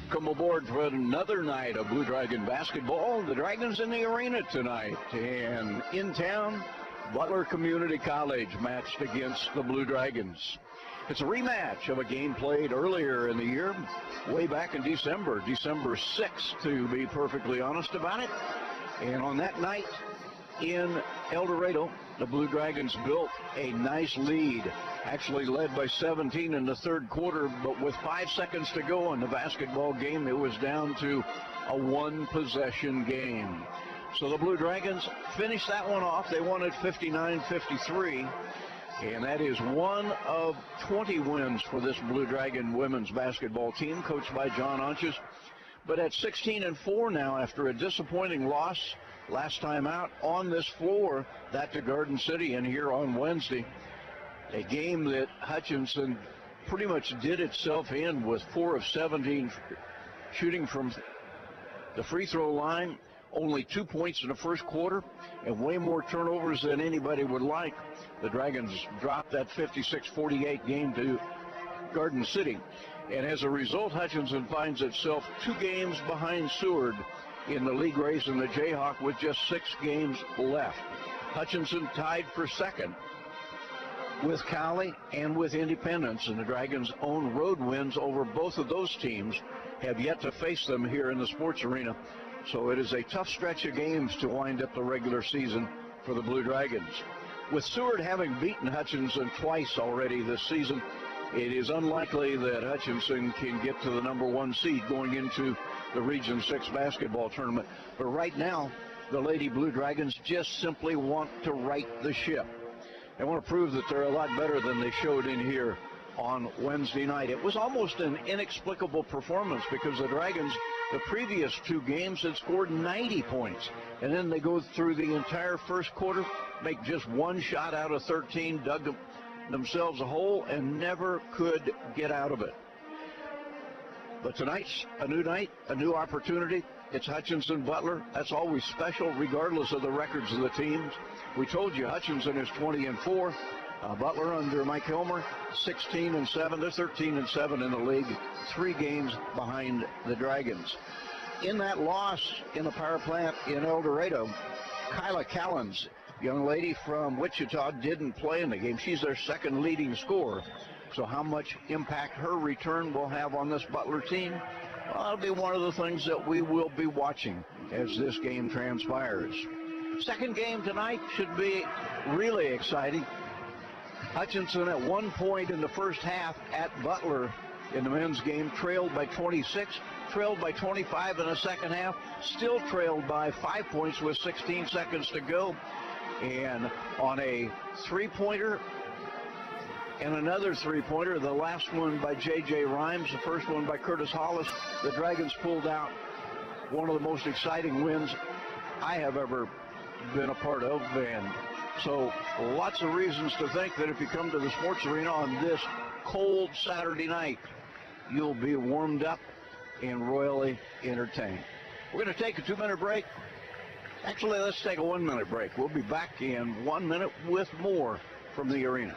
Welcome aboard for another night of Blue Dragon basketball. The Dragons in the arena tonight, and in town, Butler Community College matched against the Blue Dragons. It's a rematch of a game played earlier in the year, way back in December 6th to be perfectly honest about it. And on that night in El Dorado, the Blue Dragons built a nice lead, actually led by 17 in the third quarter, but with 5 seconds to go in the basketball game, it was down to a one-possession game. So the Blue Dragons finished that one off. They won it 59-53, and that is one of 20 wins for this Blue Dragon women's basketball team, coached by John Onches. But at 16-4 now, after a disappointing loss last time out on this floor, that to Garden City, and here on Wednesday, a game that Hutchinson pretty much did itself in with 4 of 17 shooting from the free throw line, only 2 points in the first quarter, and way more turnovers than anybody would like. The Dragons dropped that 56-48 game to Garden City. And as a result, Hutchinson finds itself 2 games behind Seward in the league race in the Jayhawk with just 6 games left. Hutchinson tied for second with Cowley and with Independence, and the Dragons' own road wins over both of those teams have yet to face them here in the sports arena. So it is a tough stretch of games to wind up the regular season for the Blue Dragons. With Seward having beaten Hutchinson twice already this season, it is unlikely that Hutchinson can get to the #1 seed going into the Region 6 basketball tournament. But right now, the Lady Blue Dragons just simply want to right the ship. They want to prove that they're a lot better than they showed in here on Wednesday night. It was almost an inexplicable performance because the Dragons, the previous 2 games, had scored 90 points. And then they go through the entire first quarter, make just 1 shot out of 13, dug themselves a hole, and never could get out of it. But tonight's a new night, a new opportunity. It's Hutchinson Butler. That's always special, regardless of the records of the teams. We told you Hutchinson is 20-4. Butler under Mike Hilmer, 16-7. They're 13-7 in the league, 3 games behind the Dragons. In that loss in the power plant in El Dorado, Kyla Callens, young lady from Wichita, didn't play in the game. She's their second leading scorer. So how much impact her return will have on this Butler team? Well, that'll be one of the things that we will be watching as this game transpires. Second game tonight should be really exciting. Hutchinson at one point in the first half at Butler in the men's game trailed by 26, trailed by 25 in the second half, still trailed by 5 points with 16 seconds to go. And on a three-pointer and another three-pointer, the last one by J.J. Rhymes, the first one by Curtis Hollis, the Dragons pulled out one of the most exciting wins I have ever been a part of. And so lots of reasons to think that if you come to the sports arena on this cold Saturday night, you'll be warmed up and royally entertained. We're going to take a 2-minute break. Actually, let's take a 1-minute break. We'll be back in 1 minute with more from the arena.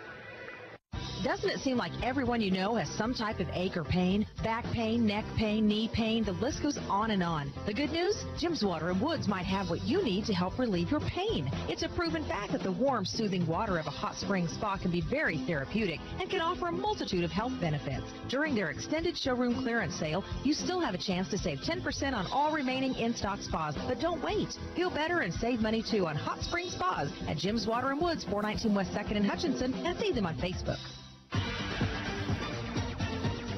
Doesn't it seem like everyone you know has some type of ache or pain? Back pain, neck pain, knee pain, the list goes on and on. The good news? Jim's Water and Woods might have what you need to help relieve your pain. It's a proven fact that the warm, soothing water of a hot spring spa can be very therapeutic and can offer a multitude of health benefits. During their extended showroom clearance sale, you still have a chance to save 10% on all remaining in-stock spas. But don't wait. Feel better and save money too on hot spring spas at Jim's Water and Woods, 419 West 2nd in Hutchinson, and see them on Facebook.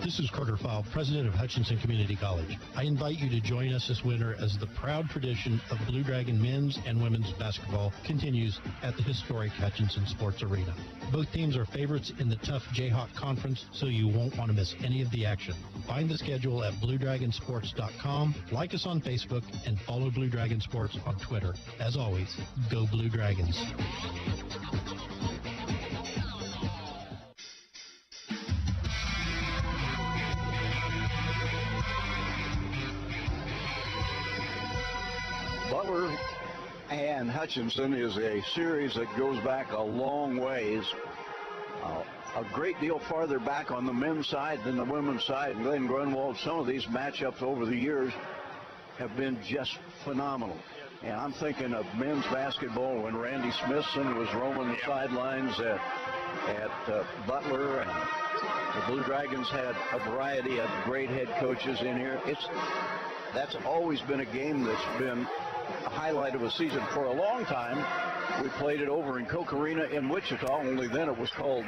This is Carter Fowle, president of Hutchinson Community College. I invite you to join us this winter as the proud tradition of Blue Dragon men's and women's basketball continues at the historic Hutchinson Sports Arena. Both teams are favorites in the tough Jayhawk Conference, so you won't want to miss any of the action. Find the schedule at BlueDragonSports.com, like us on Facebook, and follow Blue Dragon Sports on Twitter. As always, go Blue Dragons. Butler and Hutchinson is a series that goes back a long ways. a great deal farther back on the men's side than the women's side. And Glenn Grunwald, some of these matchups over the years have been just phenomenal. And I'm thinking of men's basketball when Randy Smithson was roaming the sidelines at Butler, and the Blue Dragons had a variety of great head coaches in here. That's always been a game that's been a highlight of a season. For a long time, we played it over in Koch Arena in Wichita, only then it was called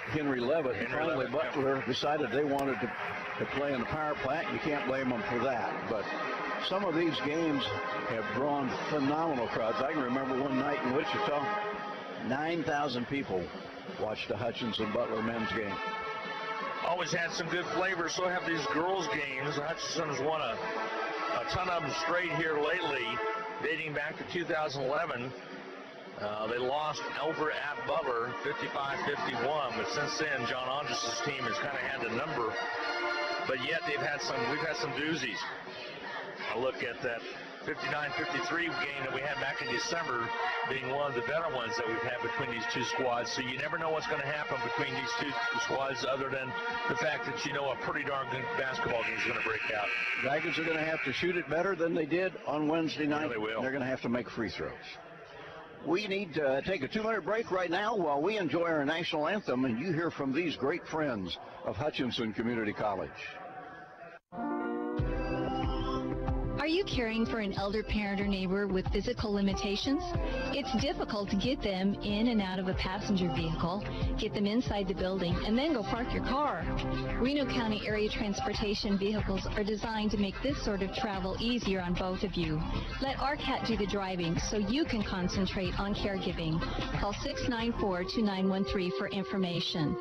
Henry Leavitt. And finally, Butler decided they wanted to play in the power plant. You can't blame them for that. But some of these games have drawn phenomenal crowds. I can remember one night in Wichita, 9,000 people watched the Hutchinson-Butler men's game. Always had some good flavor. So have these girls' games. Hutchinson has won a ton of them straight here lately, dating back to 2011. They lost over at Butler 55-51, but since then, John Andres' team has kind of had the number. But yet we've had some doozies. I look at that 59-53 game that we had back in December being one of the better ones that we've had between these two squads. So you never know what's going to happen between these two squads other than the fact that you know a pretty darn good basketball game is going to break out. Dragons are going to have to shoot it better than they did on Wednesday night. Yeah, they will. They're going to have to make free throws. We need to take a 2-minute break right now while we enjoy our national anthem and you hear from these great friends of Hutchinson Community College. Are you caring for an elder parent or neighbor with physical limitations? It's difficult to get them in and out of a passenger vehicle, get them inside the building, and then go park your car. Reno County area transportation vehicles are designed to make this sort of travel easier on both of you. Let RCAT do the driving so you can concentrate on caregiving. Call 694-2913 for information.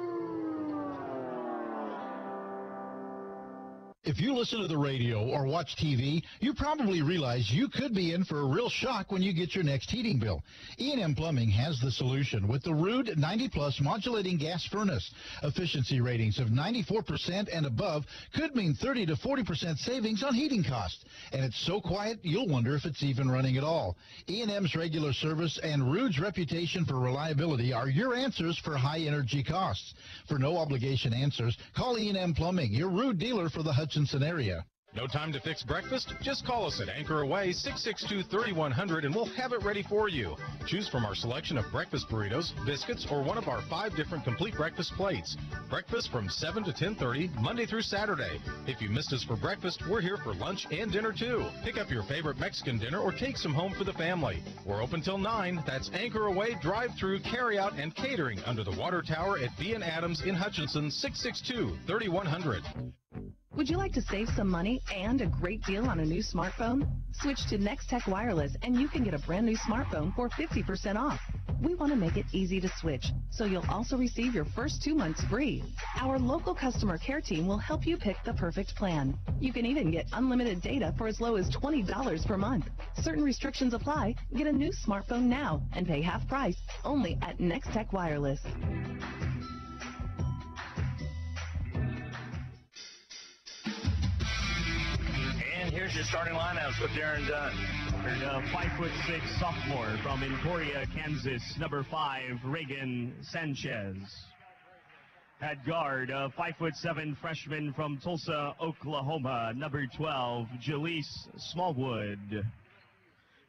If you listen to the radio or watch TV, you probably realize you could be in for a real shock when you get your next heating bill. E&M Plumbing has the solution with the Rude 90-plus modulating gas furnace. Efficiency ratings of 94% and above could mean 30 to 40% savings on heating costs. And it's so quiet, you'll wonder if it's even running at all. E&M's regular service and Rude's reputation for reliability are your answers for high energy costs. For no obligation answers, call E&M Plumbing, your Rude dealer for the Hutchinson area. No time to fix breakfast? Just call us at Anchor Away 662-3100 and we'll have it ready for you. Choose from our selection of breakfast burritos, biscuits, or one of our 5 different complete breakfast plates. Breakfast from 7 to 10:30, Monday through Saturday. If you missed us for breakfast, we're here for lunch and dinner too. Pick up your favorite Mexican dinner or take some home for the family. We're open till 9. That's Anchor Away, drive-through, carry-out, and catering under the water tower at B&. Adams in Hutchinson, 662-3100. Would you like to save some money and a great deal on a new smartphone? Switch to Next Tech Wireless and you can get a brand new smartphone for 50% off. We want to make it easy to switch, so you'll also receive your first 2 months free. Our local customer care team will help you pick the perfect plan. You can even get unlimited data for as low as $20 per month. Certain restrictions apply. Get a new smartphone now and pay half price only at Next Tech Wireless. Here's your starting lineups with Darren Dunn. The 5'6" sophomore from Emporia, Kansas, number 5, Reagan Sanchez. At guard, a 5'7" freshman from Tulsa, Oklahoma, number 12, Jaleese Smallwood.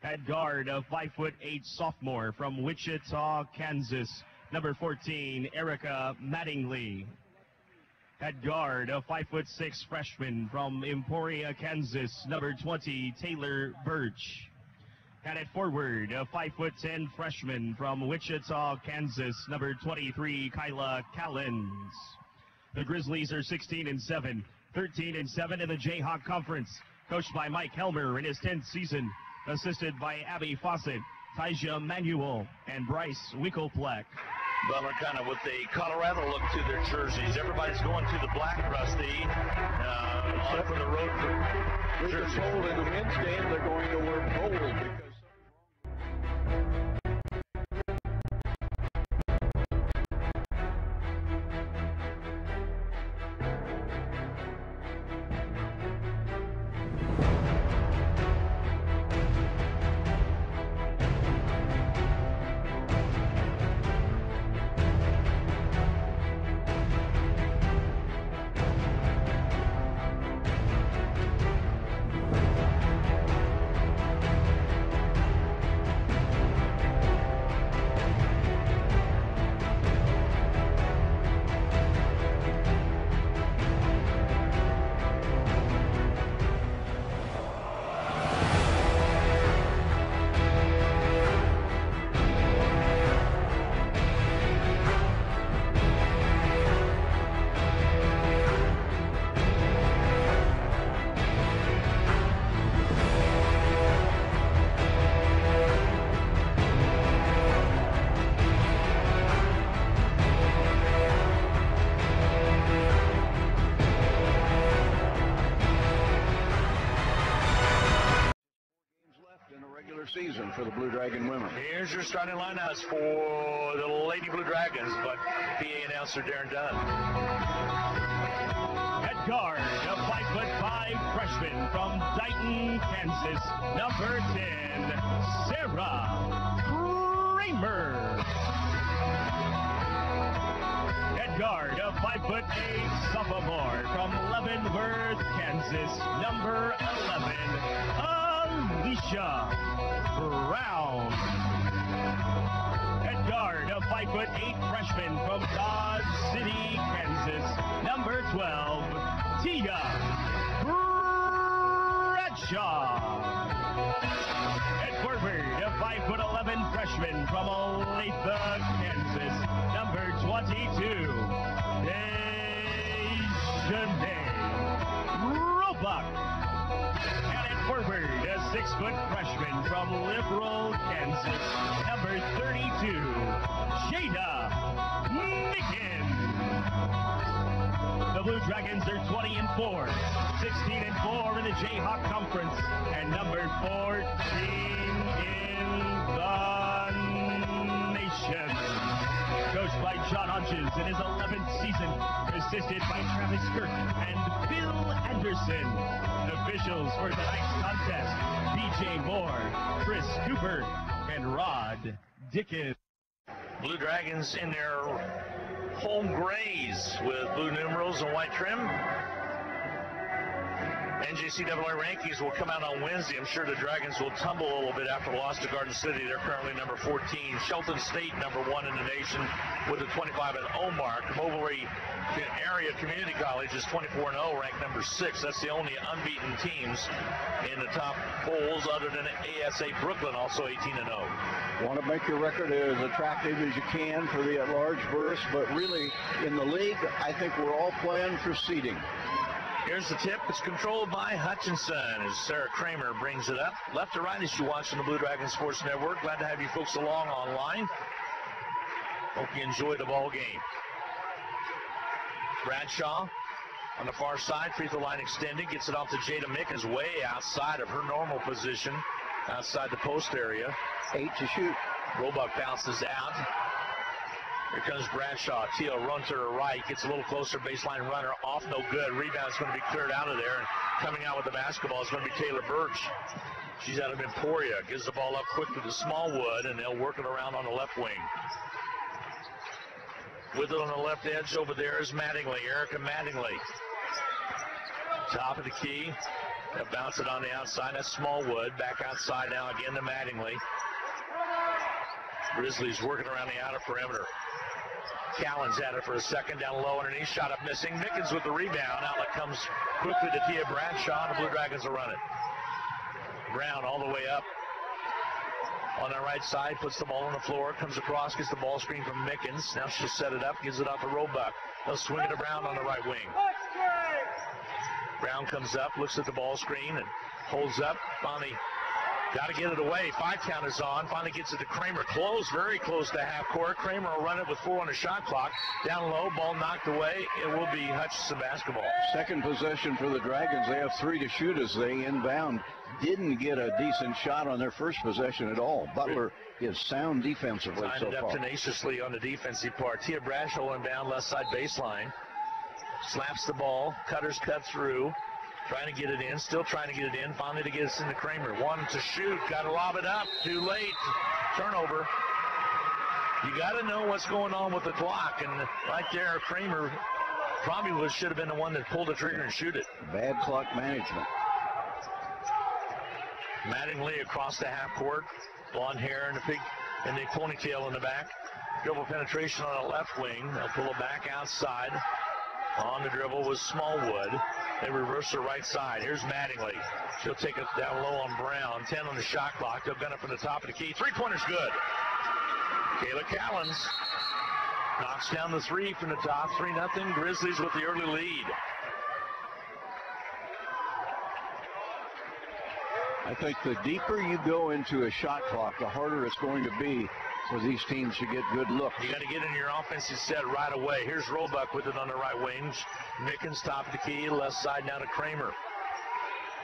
At guard, a 5'8" sophomore from Wichita, Kansas, number 14, Erica Mattingly. At guard, a 5'6" freshman from Emporia, Kansas, number 20, Taylor Birch. And at forward, a 5'10" freshman from Wichita, Kansas, number 23, Kyla Callens. The Grizzlies are 16-7, 13-7 in the Jayhawk Conference, coached by Mike Helmer in his 10th season, assisted by Abby Fawcett, Tyja Manuel, and Bryce Winkelfleck. Butler kind of with the Colorado look to their jerseys. Everybody's going to the black, Rusty, on for the road. They're told in the men's game they're going to wear gold because season for the Blue Dragon women. Here's your starting lineups for the Lady Blue Dragons, but PA announcer Darren Dunn. At guard, a 5'5" freshman from Dighton, Kansas, number 10, Sarah Kramer. At guard, a 5'8" sophomore from Leavenworth, Kansas, number 11, Alicia Brown. At guard, a 5'8" freshman from Dodge City, Kansas, number 12, Tia Bradshaw. At forward, a 5'11" freshman from Olathe, Kansas, number 22, Dejanay Roebuck. And at forward, a 6-foot freshman from Liberal, Kansas, number 32, Jada Micken. The Blue Dragons are 20-4, 16-4 in the Jayhawk Conference, and number 14 in the nation. Coached by John Hodges in his 11th season, assisted by Travis Kirk and Bill Anderson. Officials for tonight's contest, BJ Moore, Chris Cooper, and Rod Dickens. Blue Dragons in their home grays with blue numerals and white trim. NJCAA rankings will come out on Wednesday. I'm sure the Dragons will tumble a little bit after the loss to Garden City. They're currently number 14. Shelton State, number 1 in the nation with a 25-0 mark. Moberly Area Community College is 24-0, ranked number 6. That's the only unbeaten teams in the top polls other than ASA Brooklyn, also 18-0. Want to make your record as attractive as you can for the at-large berth, but really in the league, I think we're all playing for seeding. Here's the tip. It's controlled by Hutchinson as Sarah Kramer brings it up. Left to right as you watch on the Blue Dragon Sports Network. Glad to have you folks along online. Hope you enjoy the ball game. Bradshaw on the far side, free throw line extended, gets it off to Jada Mickens, way outside of her normal position, outside the post area. 8 to shoot. Roebuck bounces out. Here comes Bradshaw. Teal runs to her right, gets a little closer, baseline runner off, no good. Rebound's going to be cleared out of there, and coming out with the basketball is going to be Taylor Birch. She's out of Emporia, gives the ball up quickly to Smallwood, and they'll work it around on the left wing. With it on the left edge over there is Mattingly, Erica Mattingly. Top of the key. They'll bounce it on the outside. That's Smallwood. Back outside now again to Mattingly. Grizzlies working around the outer perimeter. Callan's at it for a second, down low underneath, shot up missing. Mickens with the rebound. Outlet comes quickly to Tia Bradshaw. The Blue Dragons will run it. Brown all the way up on the right side, puts the ball on the floor, comes across, gets the ball screen from Mickens. Now she'll set it up, gives it off to Roebuck. They'll swing it to Brown on the right wing. Brown comes up, looks at the ball screen, and holds up. Finally got to get it away. 5 count is on. Finally gets it to Kramer. Close, very close to half court. Kramer will run it with 4 on the shot clock. Down low, ball knocked away. It will be Hutchinson basketball. Second possession for the Dragons. They have 3 to shoot as they inbound. Didn't get a decent shot on their first possession at all. Butler is sound defensively so Lined it far. up tenaciously on the defensive part. Tia Bradshaw inbound, left side baseline. Slaps the ball. Cutters cut through. Trying to get it in, still trying to get it in. Finally to get us into Kramer. 1 to shoot, got to lob it up. Too late. Turnover. You got to know what's going on with the clock. And right there, Kramer probably should have been the one that pulled the trigger and shoot it. Bad clock management. Mattingly across the half court. Blonde hair and the ponytail in the back. Dribble penetration on the left wing. They'll pull it back outside. On the dribble was Smallwood. They reverse the right side. Here's Mattingly. She'll take it down low on Brown. 10 on the shot clock. They'll gun it from the top of the key. 3-pointer's good. Kayla Callens knocks down the 3 from the top. 3-0. Grizzlies with the early lead. I think the deeper you go into a shot clock, the harder it's going to be for these teams to get good looks. You got to get in your offensive set right away. Here's Roebuck with it on the right wing. Mickens top of the key, left side now to Kramer.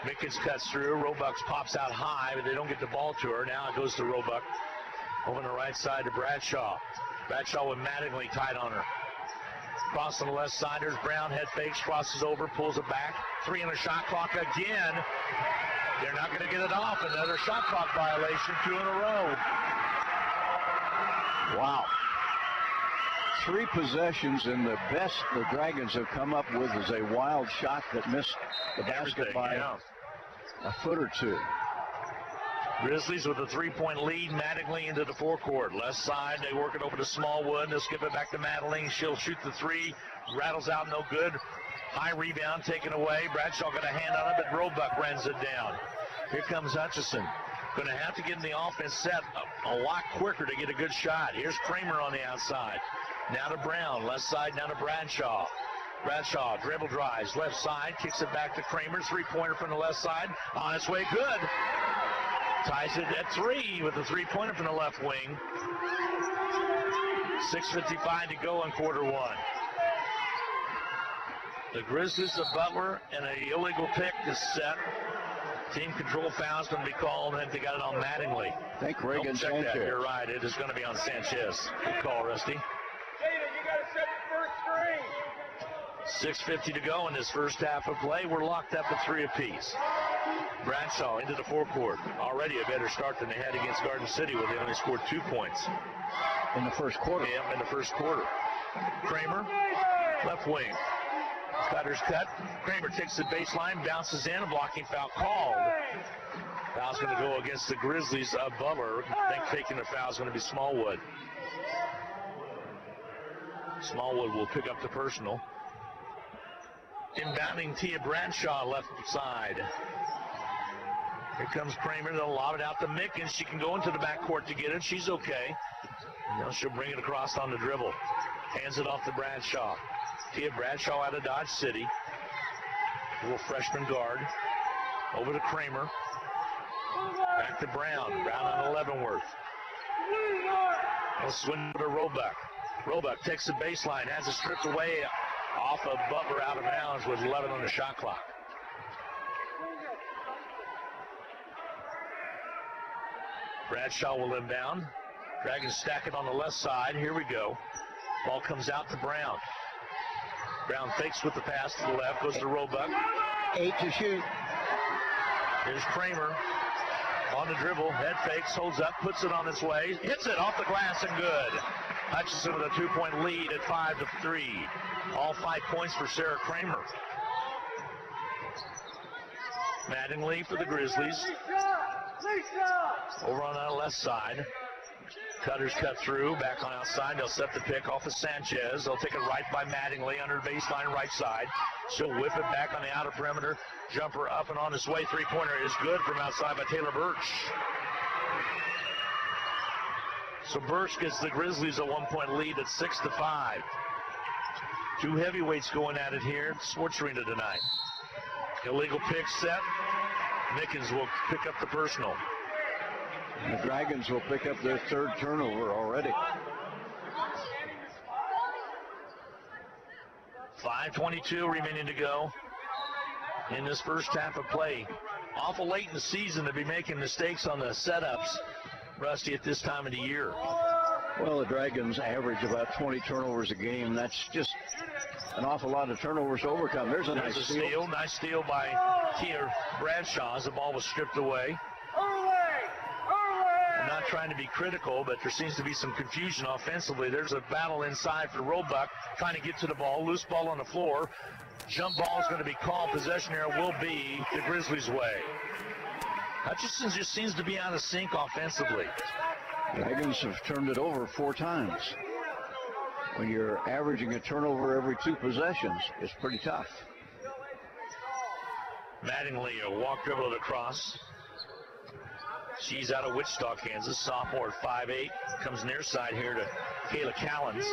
Mickens cuts through. Roebuck pops out high, but they don't get the ball to her. Now it goes to Roebuck. Over on the right side to Bradshaw. Bradshaw with Mattingly tight on her. Cross on the left side. There's Brown. Head fakes. Crosses over. Pulls it back. 3 on the shot clock again. They're not going to get it off. Another shot clock violation. 2 in a row. Wow. 3 possessions, and the best the Dragons have come up with is a wild shot that missed the basket by a foot or 2. Grizzlies with a 3-point lead. Mattingly into the forecourt. Left side, they work it over to Smallwood. They'll skip it back to Mattingly. She'll shoot the 3. Rattles out, no good. High rebound taken away. Bradshaw got a hand on it, but Roebuck runs it down. Here comes Hutchinson. Going to have to get in the offense set a lot quicker to get a good shot. Here's Kramer on the outside. Now to Brown. Left side, now to Bradshaw. Bradshaw dribble drives. Left side, kicks it back to Kramer. 3-pointer from the left side. On its way, good. Ties it at 3 with the 3-pointer from the left wing. 6:55 to go in quarter 1. The Grizzlies of Butler and an illegal pick is set. Team control foul is going to be called, and they got it on Mattingly. I think Reagan Sanchez. You're right. It is going to be on Sanchez. Good call, Rusty. 6:50 to go in this first half of play. We're locked up at 3 apiece. Bradshaw into the forecourt. Already a better start than they had against Garden City, where they only scored 2 points. In the first quarter. Yeah, in the first quarter. Kramer, left wing. Cutter's cut. Kramer takes the baseline, bounces in, a blocking foul called. Foul's going to go against the Grizzlies of Butler. I think taking the foul is going to be Smallwood. Smallwood will pick up the personal. Inbounding Tia Bradshaw left side. Here comes Kramer. They'll lob it out to Mickens. She can go into the backcourt to get it. She's okay. Now she'll bring it across on the dribble. Hands it off to Bradshaw. Tia Bradshaw out of Dodge City. Little freshman guard. Over to Kramer. Back to Brown. Brown on Leavenworth. They'll swing to Roebuck. Roebuck takes the baseline. Has it stripped away off of Butler out of bounds with 11 on the shot clock. Bradshaw will inbound. Dragons stack it on the left side. Here we go. Ball comes out to Brown. Brown fakes with the pass to the left. Goes to Roebuck. 8 to shoot. Here's Kramer on the dribble. Head fakes, holds up, puts it on its way. Hits it off the glass and good. Hutchinson with a 2-point lead at 5-3. All 5 points for Sarah Kramer. Mattingly for the Grizzlies. Over on the left side. Cutters cut through, back on outside. They'll set the pick off of Sanchez. They'll take it right by Mattingly under the baseline right side. She'll whip it back on the outer perimeter. Jumper up and on its way. 3-pointer is good from outside by Taylor Birch. So Birch gets the Grizzlies a 1-point lead at 6-5. 2 heavyweights going at it here at Sports Arena tonight. Illegal pick set. Mickens will pick up the personal. And the Dragons will pick up their 3rd turnover already. 5:22 remaining to go in this first half of play. Awful late in the season to be making mistakes on the setups, Rusty, at this time of the year. Well, the Dragons average about 20 turnovers a game. That's just an awful lot of turnovers to overcome. There's a nice steal. Nice steal by Tia Bradshaw as the ball was stripped away. I'm not trying to be critical, but there seems to be some confusion offensively. There's a battle inside for Roebuck, trying to get to the ball. Loose ball on the floor. Jump ball is going to be called. Possession here will be the Grizzlies' way. Hutchinson just seems to be out of sync offensively. Dragons have turned it over 4 times. When you're averaging a turnover every 2 possessions, it's pretty tough. Mattingly, a walk dribble across. She's out of Wichita, Kansas. Sophomore at 5'8". Comes near side here to Kayla Callens.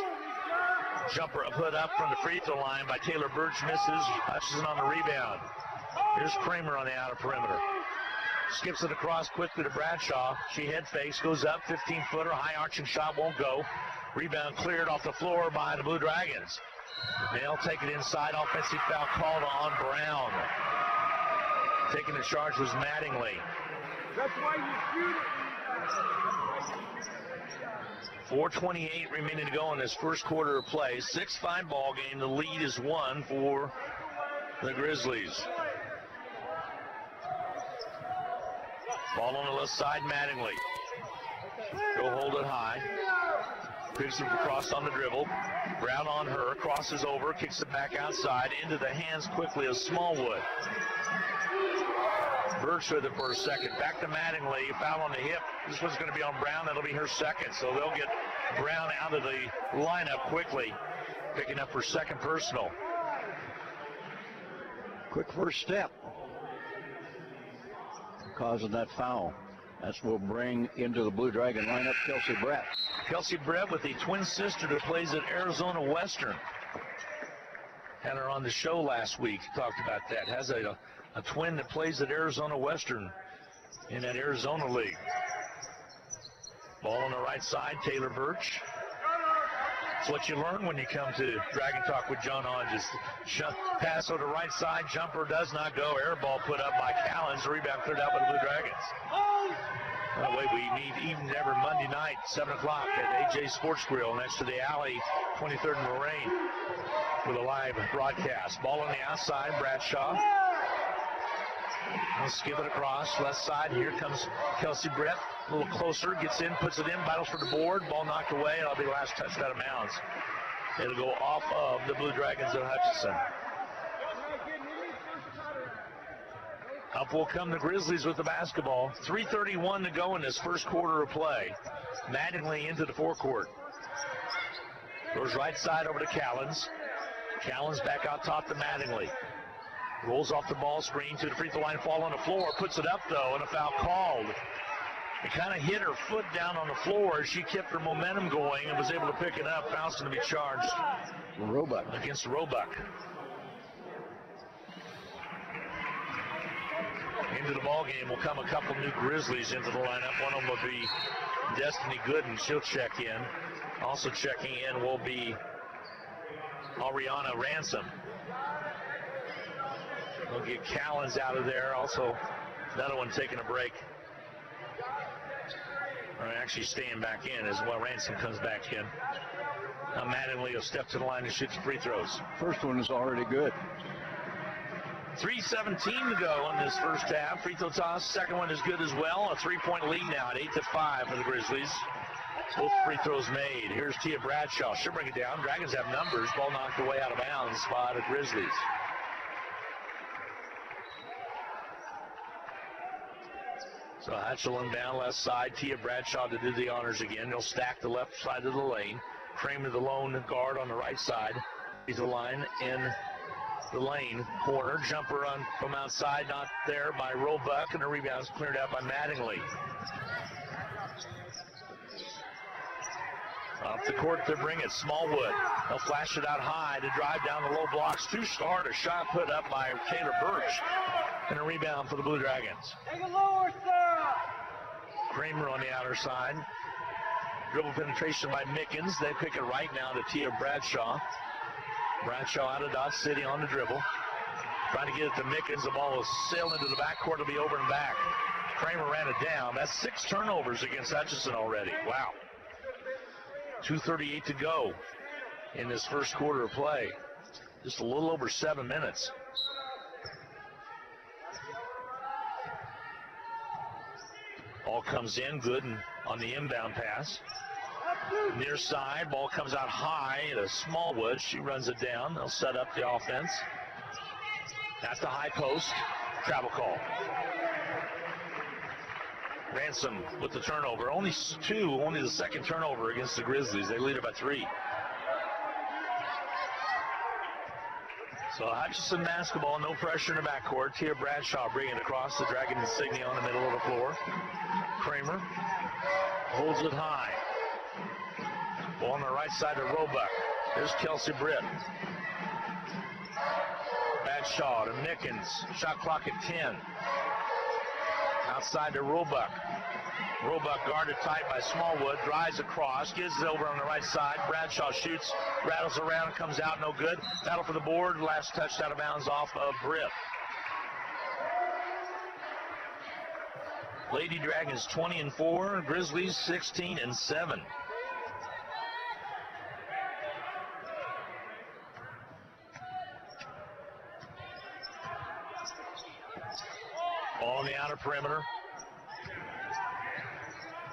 Jumper put up from the free throw line by Taylor Birch. Misses. Hutchinson on the rebound. Here's Kramer on the outer perimeter. Skips it across quickly to Bradshaw. She head fakes, goes up, 15-footer, high arching shot, won't go. Rebound cleared off the floor by the Blue Dragons. They'll take it inside. Offensive foul called on Brown. Taking the charge was Mattingly. That's why you shoot it. 4:28 remaining to go in this first quarter of play. 6-5 ball game. The lead is 1 for the Grizzlies. Ball on the left side, Mattingly. Go hold it high. Picks it across on the dribble. Brown on her, crosses over, kicks it back outside, into the hands quickly of Smallwood. Birch with it for a second. Back to Mattingly. Foul on the hip. This one's going to be on Brown. That'll be her second. So they'll get Brown out of the lineup quickly. Picking up her second personal. Quick first step. Causing that foul. That's what will bring into the Blue Dragon lineup Kelsey Brett. Kelsey Brett with the twin sister that plays at Arizona Western. Had her on the show last week. Talked about that. Has a twin that plays at Arizona Western in that Arizona League. Ball on the right side, Taylor Birch. It's what you learn when you come to Dragon Talk with John Hodges. Pass on the right side, jumper does not go. Air ball put up by Callens. Rebound cleared out by the Blue Dragons. By the way, we meet even every Monday night, 7 o'clock at AJ Sports Grill next to the alley, 23rd and Lorraine, with a live broadcast. Ball on the outside, Bradshaw. Let's give it across, left side. Here comes Kelsey Brett, a little closer, gets in, puts it in, battles for the board. Ball knocked away, and it'll be the last touch out of bounds. It'll go off of the Blue Dragons of Hutchinson. Up will come the Grizzlies with the basketball. 3:31 to go in this first quarter of play. Mattingly into the forecourt. Goes right side over to Callens. Callens back out top to Mattingly. Rolls off the ball screen to the free throw line, fall on the floor, puts it up though, and a foul called. It kind of hit her foot down on the floor. She kept her momentum going and was able to pick it up. Foul's going to be charged. Roebuck. Against Roebuck. Into the ball game will come a couple new Grizzlies into the lineup. One of them will be Destiny Gooden. She'll check in. Also checking in will be Ariana Ransom. We'll get Callens out of there. Also, another one taking a break. Or actually staying back in as well. Ransom comes back in. Now Mattingly will step to the line and shoot the free throws. First one is already good. 3:17 to go in this first half. Free throw toss. Second one is good as well. A 3-point lead now at 8-5 for the Grizzlies. Both free throws made. Here's Tia Bradshaw. She'll bring it down. Dragons have numbers. Ball knocked away out of bounds by the Grizzlies. So Hutchinson down left side. Tia Bradshaw to do the honors again. They'll stack the left side of the lane. Kramer, the lone guard on the right side. He's the line in the lane corner. Jumper on from outside, not there by Roebuck, and the rebound's cleared out by Mattingly. Off the court to bring it, Smallwood. They'll flash it out high to drive down the low blocks. Too short, a shot put up by Taylor Birch, and a rebound for the Blue Dragons. Take it lower, Sarah. Kramer on the outer side. Dribble penetration by Mickens. They pick it right now to Tia Bradshaw. Bradshaw out of Dodge City on the dribble. Trying to get it to Mickens. The ball was sailed into the backcourt. It'll be over and back. Kramer ran it down. That's 6 turnovers against Hutchinson already. Wow. 2:38 to go in this first quarter of play. Just a little over 7 minutes. Ball comes in good and on the inbound pass. Near side, ball comes out high to Smallwood. She runs it down. They'll set up the offense. At the high post, travel call. Ransom with the turnover. Only 2, only the second turnover against the Grizzlies. They lead it by 3. So Hutchinson basketball, no pressure in the backcourt. Tia Bradshaw bringing it across the Dragon insignia on the middle of the floor. Kramer holds it high. Ball on the right side to Roebuck. There's Kelsey Britt. Bradshaw to Mickens. Shot clock at 10. Outside to Roebuck. Roebuck guarded tight by Smallwood. Drives across. Gives it over on the right side. Bradshaw shoots. Rattles around. Comes out. No good. Battle for the board. Last touch out of bounds off of Britt. Lady Dragons 20-4, Grizzlies 16-7. Ball on the outer perimeter.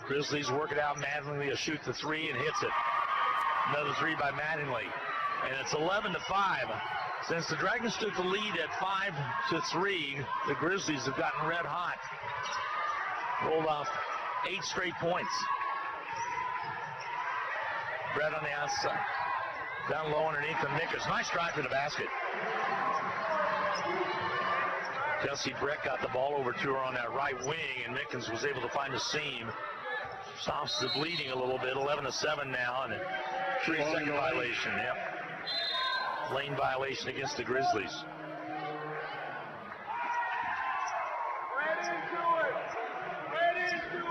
Grizzlies work it out. Mattingly shoots the three and hits it. Another three by Mattingly. And it's 11-5. Since the Dragons took the lead at 5-3, the Grizzlies have gotten red hot. Rolled off 8 straight points. Brett on the outside. Down low underneath the Mickens. Nice drive to the basket. Kelsey Brett got the ball over to her on that right wing, and Mickens was able to find a seam. Stops the bleeding a little bit. 11-7 now, and a 3-second violation. Yep. Lane violation against the Grizzlies.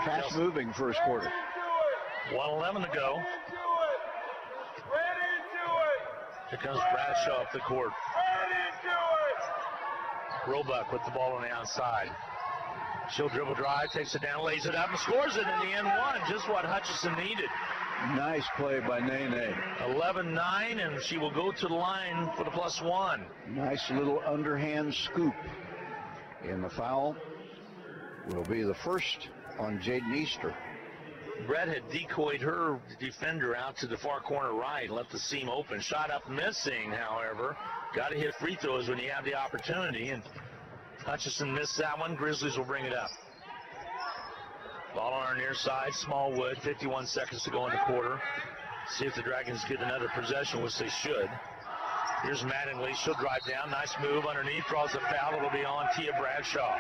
Fast moving first quarter. 1:11 to go. Here comes Bradshaw up the court. Roebuck with the ball on the outside. She'll dribble drive, takes it down, lays it up, and scores it in the end one. Just what Hutchinson needed. Nice play by Nene. 11-9, and she will go to the line for the +1. Nice little underhand scoop. And the foul will be the first on Jaden Easter. Brett had decoyed her defender out to the far corner right, left the seam open. Shot up missing, however. Got to hit free throws when you have the opportunity, and Hutchinson missed that one. Grizzlies will bring it up. Ball on our near side, Smallwood, 51 seconds to go in the quarter. See if the Dragons get another possession, which they should. Here's Mattingly, she'll drive down, nice move underneath, draws a foul, it'll be on Tia Bradshaw.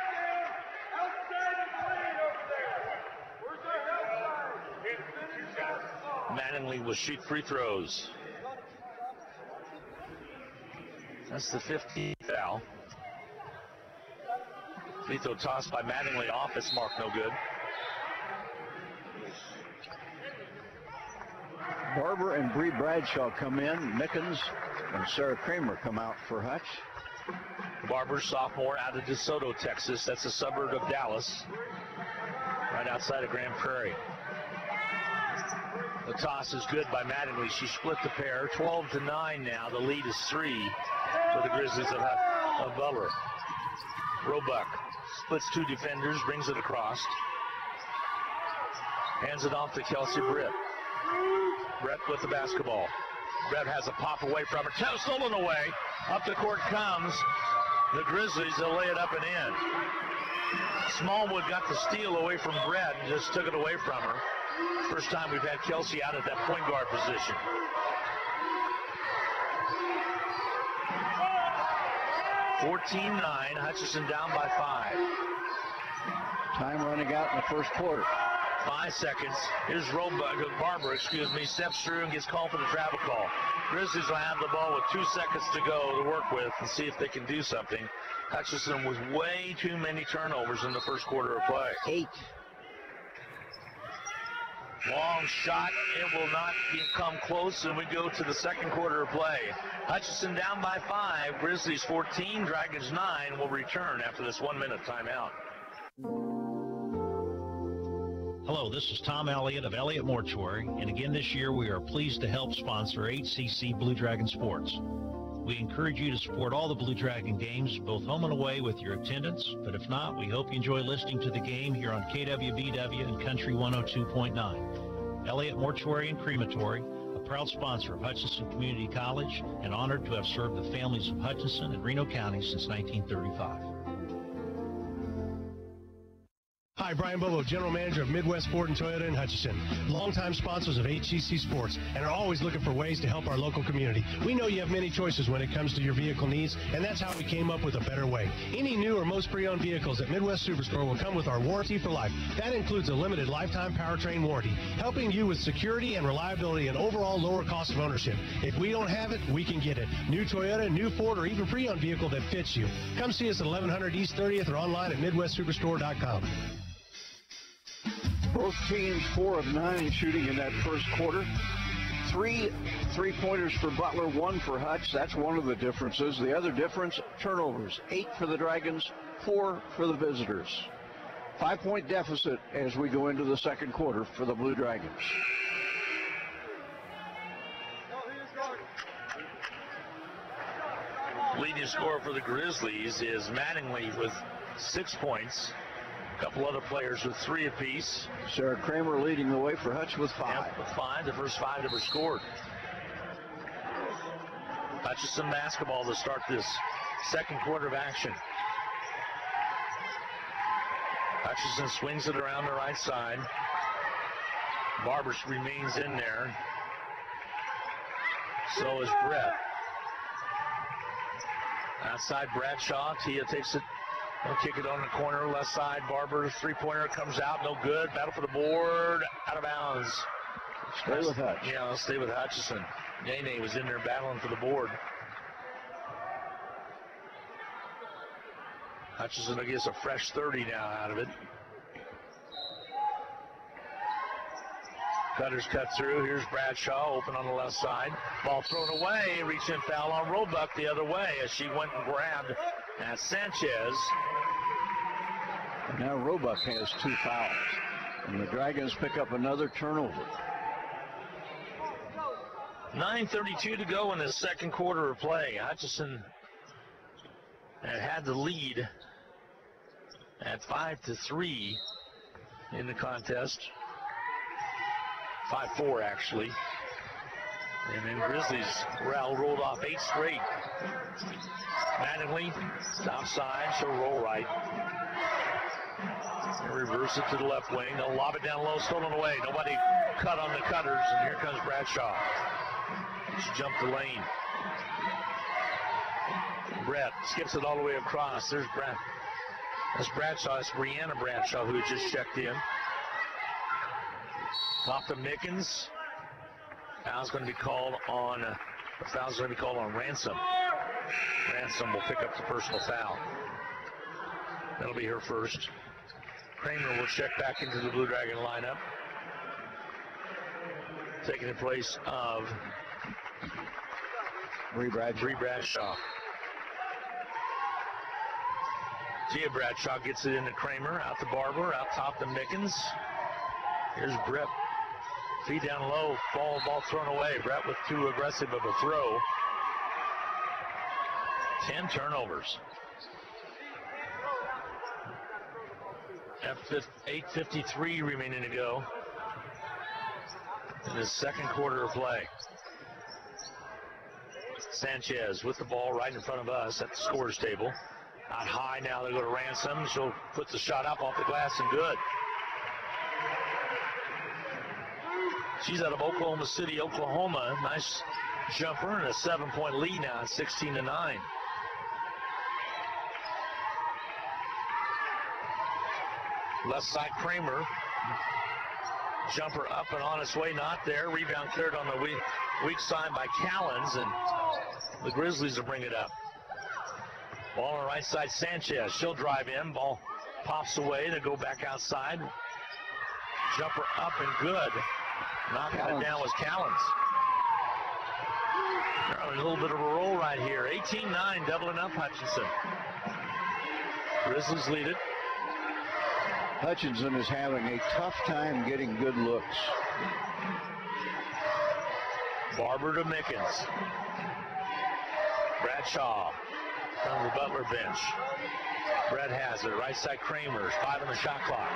Mattingly will shoot free throws. That's the 15th foul. Free throw tossed by Mattingly off, it's marked no good. Barber and Bree Bradshaw come in. Mickens and Sarah Kramer come out for Hutch. Barber, sophomore, out of DeSoto, Texas. That's a suburb of Dallas, right outside of Grand Prairie. The toss is good by Mattingly. She split the pair. 12-9 now. The lead is 3 for the Grizzlies of Butler. Roebuck splits 2 defenders, brings it across. Hands it off to Kelsey Britt. Brett with the basketball. Brett has a pop away from her. Stolen away. Up the court comes the Grizzlies. They'll lay it up and in. Smallwood got the steal away from Brett and just took it away from her. First time we've had Kelsey out at that point guard position. (14-9), Hutchinson down by 5. Time running out in the first quarter. 5 seconds. Here's Barber, steps through and gets called for the travel call. Grizzlies will have the ball with 2 seconds to go to work with and see if they can do something. Hutchinson with way too many turnovers in the first quarter of play. 8. Long shot. It will not come close, and we go to the second quarter of play. Hutchinson down by 5. Grizzlies 14, Dragons 9 will return after this 1-minute timeout. Hello, this is Tom Elliott of Elliott Mortuary, and again this year we are pleased to help sponsor HCC Blue Dragon Sports. We encourage you to support all the Blue Dragon games, both home and away, with your attendance, but if not, we hope you enjoy listening to the game here on KWBW and Country 102.9. Elliott Mortuary and Crematory, a proud sponsor of Hutchinson Community College, and honored to have served the families of Hutchinson and Reno County since 1935. Hi, Brian Bobo, General Manager of Midwest Ford and Toyota in Hutchinson. Longtime sponsors of HCC Sports and are always looking for ways to help our local community. We know you have many choices when it comes to your vehicle needs, and that's how we came up with a better way. Any new or most pre-owned vehicles at Midwest Superstore will come with our warranty for life. That includes a limited lifetime powertrain warranty, helping you with security and reliability and overall lower cost of ownership. If we don't have it, we can get it. New Toyota, new Ford, or even pre-owned vehicle that fits you. Come see us at 1100 East 30th or online at MidwestSuperstore.com. Both teams 4 of 9 shooting in that first quarter. 3 3-pointers for Butler, 1 for Hutch. That's one of the differences. The other difference, turnovers. 8 for the Dragons, 4 for the visitors. 5-point deficit as we go into the second quarter for the Blue Dragons. Leading scorer for the Grizzlies is Mattingly with 6 points. A couple other players with 3 apiece. Sarah Kramer leading the way for Hutch with 5. Yep, with 5, the first 5 that were scored. Hutchinson basketball to start this second quarter of action. Hutchinson swings it around the right side. Barbers remains in there. So is Brett. Outside Bradshaw. Tia takes it. They'll kick it on the corner, left side. Barber's three-pointer comes out, no good. Battle for the board, out of bounds. Stay with Hutch. Yeah, let's stay with Hutchinson. Nene was in there battling for the board. Hutchinson gets a fresh 30 now out of it. Cutters cut through. Here's Bradshaw open on the left side. Ball thrown away. Reaching foul on Roebuck the other way as she went and grabbed at Sanchez. Now Roebuck has 2 fouls. And the Dragons pick up another turnover. 9:32 to go in the second quarter of play. Hutchinson had the lead at 5-3 in the contest. 5-4 actually. And then Grizzlies rolled off 8 straight. Mattingly, outside, she'll roll right. And reverse it to the left wing. They'll lob it down low, stolen away. Nobody cut on the Cutters, and here comes Bradshaw. She jumped the lane. Brett skips it all the way across. There's Brett. That's Bradshaw. It's Brianna Bradshaw who just checked in. Top to Mickens. Foul's going to be called on. Ransom. Ransom will pick up the personal foul. That'll be her first. Kramer will check back into the Blue Dragon lineup. Taking the place of Bree Bradshaw. Tia Bradshaw gets it into Kramer, out to Barber, out top to Mickens. Here's Brett. Feet down low, ball thrown away. Brett with too aggressive of a throw. 10 turnovers. 8:53 remaining to go in the second quarter of play. Sanchez with the ball right in front of us at the scorer's table. Out high now, they go to Ransom. She'll put the shot up off the glass and good. She's out of Oklahoma City, Oklahoma. Nice jumper and a 7-point lead now at 16-9. Left side Kramer. Jumper up and on its way, not there. Rebound cleared on the weak side by Callens, and the Grizzlies will bring it up. Ball on the right side, Sanchez. She'll drive in. Ball pops away. They go back outside. Jumper up and good. Knocking it down was Callens. They're on a little bit of a roll right here. 18-9, doubling up Hutchinson. Grizzlies lead it. Hutchinson is having a tough time getting good looks. Barber to Mickens. Bradshaw from the Butler bench. Brett has it. Right side Kramer. 5 on the shot clock.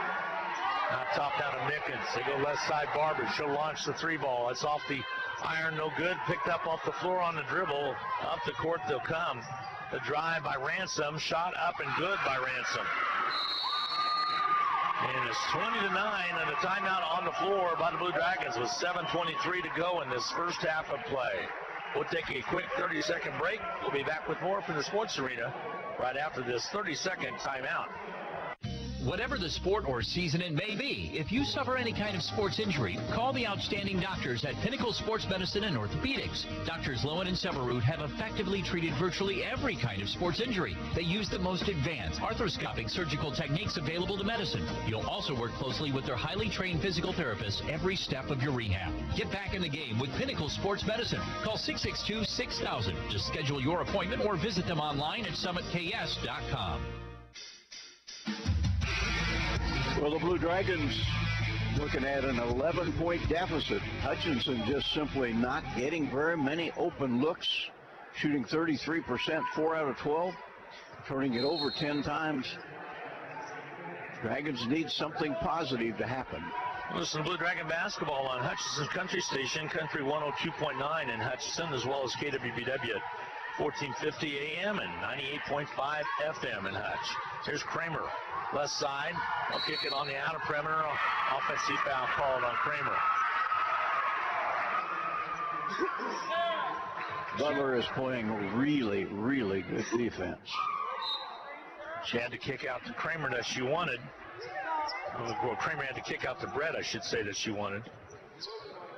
Now top down to Mickens. They go left side Barber. She'll launch the 3-ball. It's off the iron, no good. Picked up off the floor on the dribble. Up the court they'll come. The drive by Ransom. Shot up and good by Ransom. And it's 20-9 and a timeout on the floor by the Blue Dragons with 7:23 to go in this first half of play. We'll take a quick 30-second break. We'll be back with more from the Sports Arena right after this 30-second timeout. Whatever the sport or season it may be, if you suffer any kind of sports injury, call the outstanding doctors at Pinnacle Sports Medicine and Orthopedics. Doctors Lowen and Severud have effectively treated virtually every kind of sports injury. They use the most advanced arthroscopic surgical techniques available to medicine. You'll also work closely with their highly trained physical therapists every step of your rehab. Get back in the game with Pinnacle Sports Medicine. Call 662-6000 to schedule your appointment or visit them online at summitks.com. Well, the Blue Dragons looking at an 11-point deficit. Hutchinson just simply not getting very many open looks, shooting 33%, 4 out of 12, turning it over 10 times. Dragons need something positive to happen. Listen to Blue Dragon basketball on Hutchinson's Country Station, Country 102.9 in Hutchinson, as well as KWBW at 1450 AM and 98.5 FM in Hutch. Here's Kramer, left side. They'll kick it on the outer perimeter. Offensive foul called on Kramer. Butler is playing really, really good defense. She had to kick out to Kramer that she wanted. Well, Kramer had to kick out to Brett, I should say, that she wanted.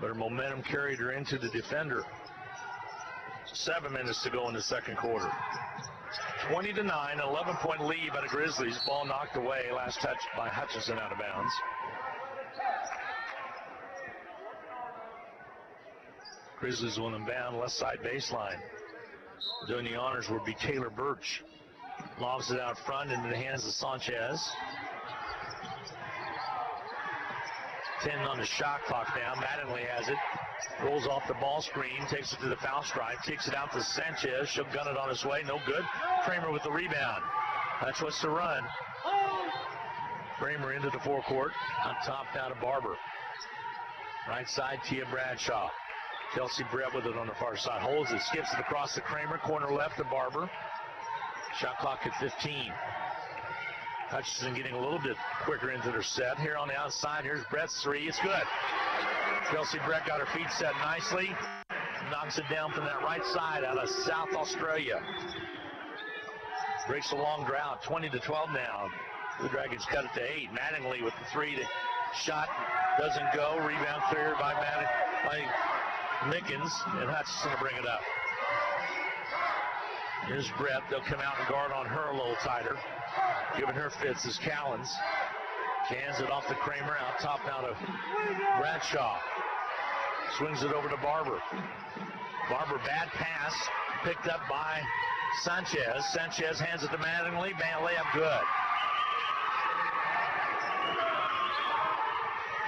But her momentum carried her into the defender. 7 minutes to go in the second quarter. 20-9, 11-point lead by the Grizzlies. Ball knocked away, last touch by Hutchinson out of bounds. Grizzlies will inbound left side baseline. Doing the honors will be Taylor Birch. Lobs it out front into the hands of Sanchez. 10 on the shot clock now. Mattingly has it. Rolls off the ball screen, takes it to the foul stripe, kicks it out to Sanchez. She'll gun it on his way. No good. Kramer with the rebound. That's what's to run. Kramer into the forecourt. On top now to Barber. Right side, Tia Bradshaw. Kelsey Brett with it on the far side. Holds it, skips it across the Kramer. Corner left to Barber. Shot clock at 15. Hutchinson getting a little bit quicker into their set. Here on the outside, here's Brett's three. It's good. Kelsey Brett got her feet set nicely. Knocks it down from that right side out of South Australia. Breaks a long drought, 20-12 now. The Dragons cut it to 8. Mattingly with the three. The shot doesn't go. Rebound cleared by Mickens, and Hutchinson to bring it up. Here's Brett. They'll come out and guard on her a little tighter. Giving her fits is Callens. Hands it off to Kramer. Out top now to Bradshaw. Swings it over to Barber. Barber, bad pass. Picked up by Sanchez. Sanchez hands it to Mattingly. Layup good.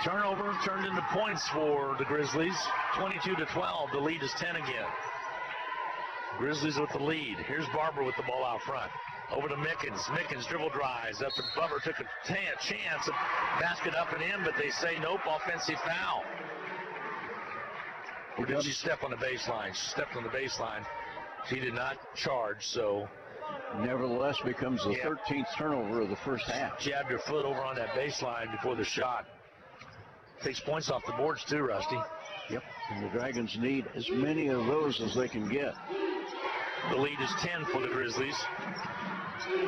Turnover turned into points for the Grizzlies. 22-12. The lead is 10 again. Grizzlies with the lead. Here's Barber with the ball out front. Over to Mickens. Mickens dribble drives. After Butler took a chance. Basket up and in, but they say nope, offensive foul. Or did she step on the baseline? She stepped on the baseline. She did not charge, so. Nevertheless, becomes the 13th turnover of the first half. Jabbed her foot over on that baseline before the shot. Takes points off the boards too, Rusty. Yep, and the Dragons need as many of those as they can get. The lead is 10 for the Grizzlies.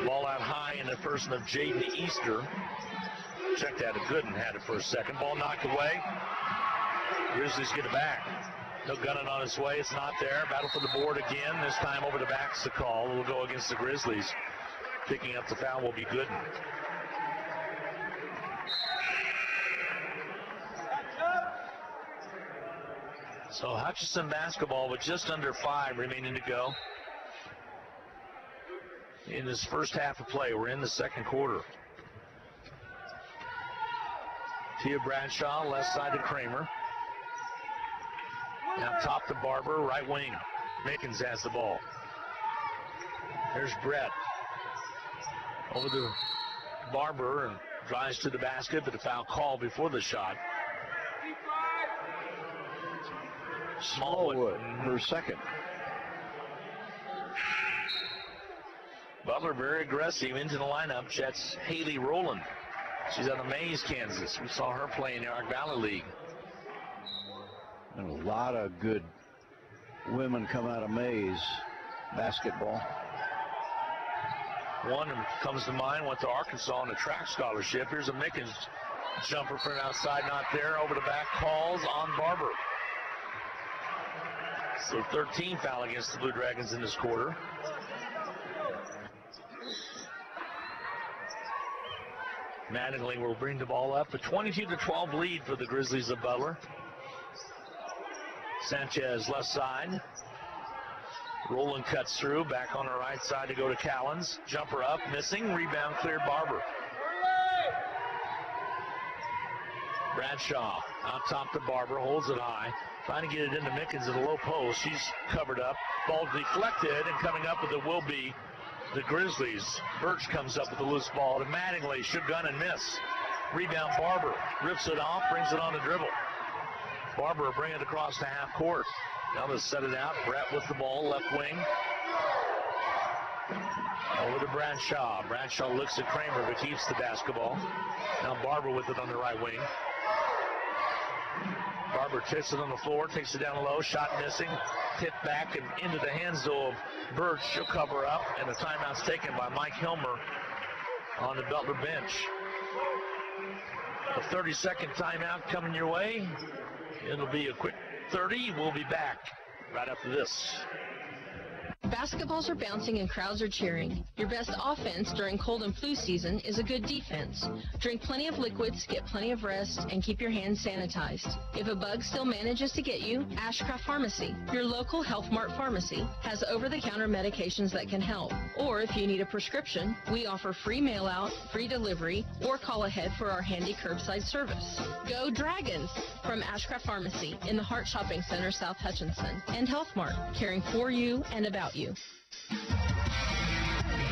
Ball out high in the person of Jaden Easter. Checked out a good and had it for a second. Ball knocked away. Grizzlies get it back. No gunning on its way. It's not there. Battle for the board again. This time over the back's the call. It will go against the Grizzlies. Picking up the foul will be Gooden. So Hutchinson basketball with just under 5 remaining to go in this first half of play. We're in the second quarter. Tia Bradshaw, left side to Kramer. Now top to Barber, right wing. Mickens has the ball. There's Brett. Over to Barber and drives to the basket, but a foul call before the shot. Smallwood, her second. Butler very aggressive into the lineup. That's Haley Rowland. She's out of Mays, Kansas. We saw her play in the Ark Valley League. And a lot of good women come out of Mays basketball. One comes to mind, went to Arkansas on a track scholarship. Here's a Mickens jumper from outside, not there. Over the back, calls on Barber. So 13 foul against the Blue Dragons in this quarter. Mattingly will bring the ball up. A 22-12 lead for the Grizzlies of Butler. Sanchez left side. Rowland cuts through. Back on the right side to go to Callens. Jumper up, missing. Rebound cleared Barber. Bradshaw out top to Barber, holds it high, trying to get it into Mickens at the low post. She's covered up. Ball deflected, and coming up with it will be the Grizzlies. Birch comes up with a loose ball to Mattingly. Should gun and miss. Rebound Barber. Rips it off, brings it on the dribble. Barber bring it across the half court. Now to set it out. Brett with the ball, left wing. Over to Bradshaw. Bradshaw looks at Kramer, but keeps the basketball. Now Barber with it on the right wing. Barber tips it on the floor, takes it down low, shot missing. Tip back and into the hands of Birch. She'll cover up, and the timeout's taken by Mike Hilmer on the Butler bench. A 30-second timeout coming your way. It'll be a quick 30. We'll be back right after this. Basketballs are bouncing and crowds are cheering. Your best offense during cold and flu season is a good defense. Drink plenty of liquids, get plenty of rest, and keep your hands sanitized. If a bug still manages to get you, Ashcraft Pharmacy, your local Health Mart pharmacy, has over-the-counter medications that can help. Or if you need a prescription, we offer free mail-out, free delivery, or call ahead for our handy curbside service. Go Dragons! From Ashcraft Pharmacy in the Hart Shopping Center, South Hutchinson, and Health Mart, caring for you and about you.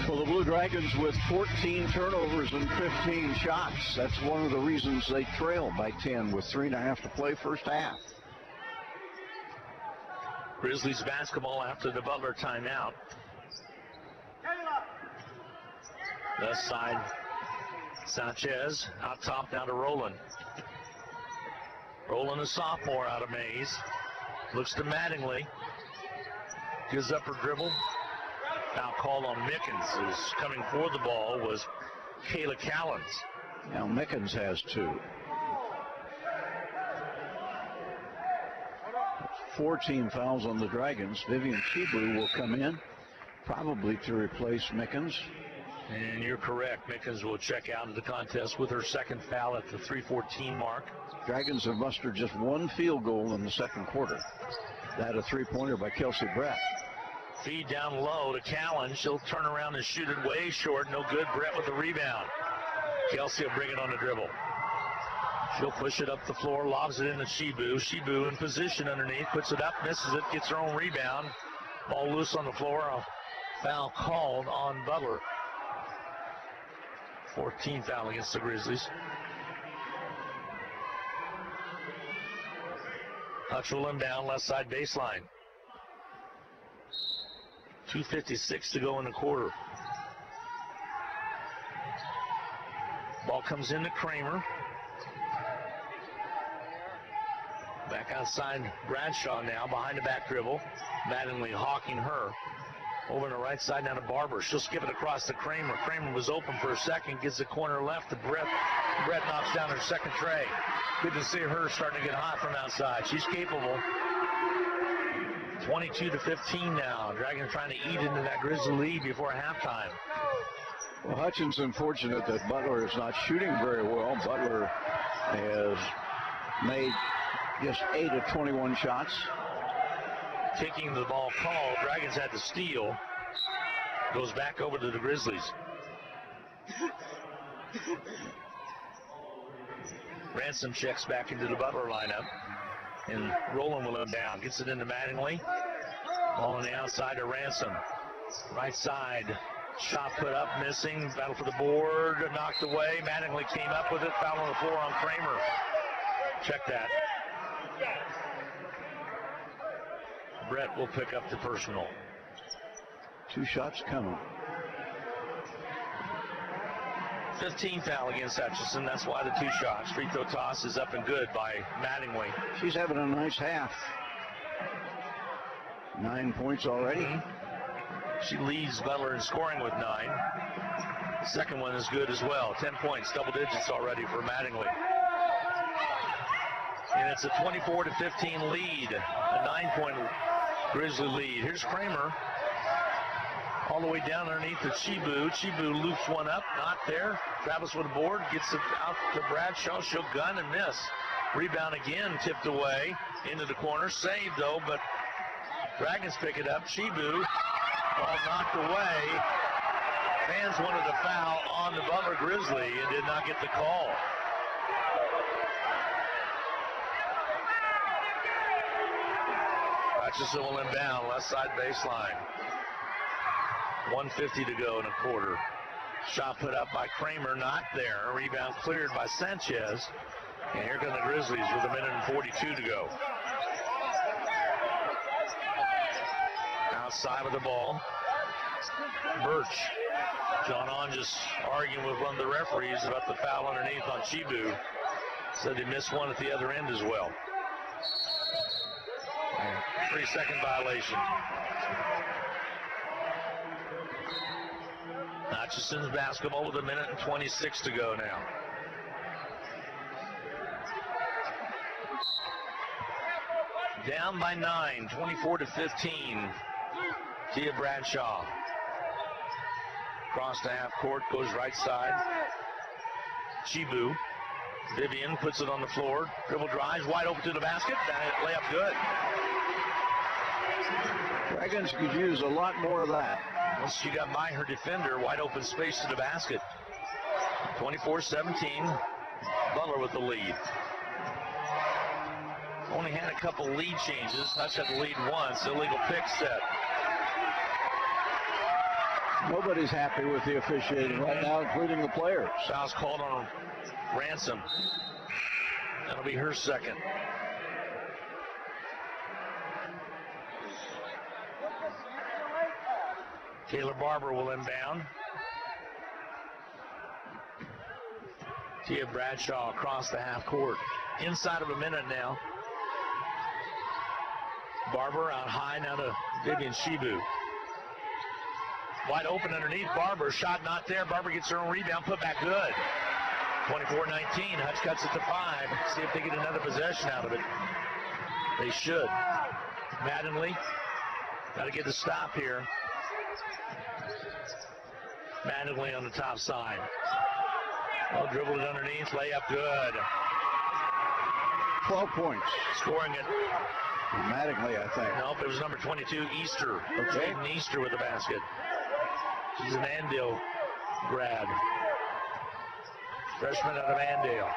Well, the Blue Dragons with 14 turnovers and 15 shots. That's one of the reasons they trail by 10 with 3.5 to play first half. Grizzlies basketball after the Butler timeout. Left side, Sanchez out top now to Rowland. Rowland, a sophomore out of Mays. Looks to Mattingly. Gives up her dribble. Foul called on Mickens, who's coming for the ball was Kayla Callens. Now Mickens has 2. 14 fouls on the Dragons. Vivian Chibu will come in, probably to replace Mickens. And you're correct. Mickens will check out of the contest with her second foul at the 3:14 mark. Dragons have mustered just 1 field goal in the second quarter. That a 3-pointer by Kelsey Brett. Feed down low to Callan. She'll turn around and shoot it way short. No good. Brett with the rebound. Kelsey will bring it on the dribble. She'll push it up the floor, lobs it into Chibu. Chibu in position underneath, puts it up, misses it, gets her own rebound. Ball loose on the floor. A foul called on Butler. 14th foul against the Grizzlies. Hutch will inbound, left side baseline. 2:56 to go in the quarter. Ball comes into Kramer. Back outside Bradshaw now, behind the back dribble. Mattingly hawking her. Over on the right side now to Barber. She'll skip it across to Kramer. Kramer was open for a second, gets the corner left to Brett. Brett knocks down her second tray. Good to see her starting to get hot from outside. She's capable. 22-15 now. Dragons trying to eat into that Grizzly lead before halftime. Well, Hutchinson fortunate that Butler is not shooting very well. Butler has made just 8 of 21 shots. Taking the ball called. Dragons had to steal. Goes back over to the Grizzlies. Ransom checks back into the Butler lineup. And Rowland will down. Gets it into Mattingly. Ball on the outside to Ransom. Right side. Shot put up, missing. Battle for the board. Knocked away. Mattingly came up with it. Foul on the floor on Kramer. Check that. Brett will pick up the personal. 2 shots coming. 15th foul against Hutchinson. That's why the 2 shots. Free throw toss is up and good by Mattingly. She's having a nice half. 9 points already. She leads Butler in scoring with 9. The second one is good as well. 10 points, double digits already for Mattingly. And it's a 24-15 lead. A 9-point Grizzly lead. Here's Kramer. All the way down underneath to Chibu. Chibu loops one up, not there. Travis with the board, gets it out to Bradshaw. She'll gun and miss. Rebound again, tipped away into the corner. Saved though, but Dragons pick it up. Chibu, ball knocked away. Fans wanted a foul on the Butler Grizzly and did not get the call. Hutchinson will inbound, left side baseline. 1:50 to go in a quarter. Shot put up by Kramer, not there. Rebound cleared by Sanchez. And here come the Grizzlies with 1:42 to go. Outside with the ball. Birch. John On just arguing with one of the referees about the foul underneath on Chibu. Said he missed one at the other end as well. 3-second violation. Hutchinson's basketball with 1:26 to go now. Down by 9, 24-15. Tia Bradshaw. Cross to half court, goes right side. Chibu. Vivian puts it on the floor. Dribble drives, wide open to the basket. Layup good. Dragons could use a lot more of that. Once she got by her defender, wide open space to the basket. 24-17. Butler with the lead. Only had a couple lead changes. Hutch had the lead once. Illegal pick set. Nobody's happy with the officiating right now, including the players. Foul's called on Ransom. That'll be her second. Taylor Barber will inbound. Tia Bradshaw across the half court. Inside of a minute now. Barber out high now to Vivian Chibu. Wide open underneath. Barber, shot not there. Barber gets her own rebound, put back good. 24-19. Hutch cuts it to 5. See if they get another possession out of it. They should. Mattingly, got to get the stop here. Mattingly on the top side. Oh, dribbled it underneath. Layup good. 12 points. Scoring it. Mattingly, I think. Nope, it was number 22, Easter. Okay. Jaden Easter with the basket. She's an Andale grad. Freshman out of Andale.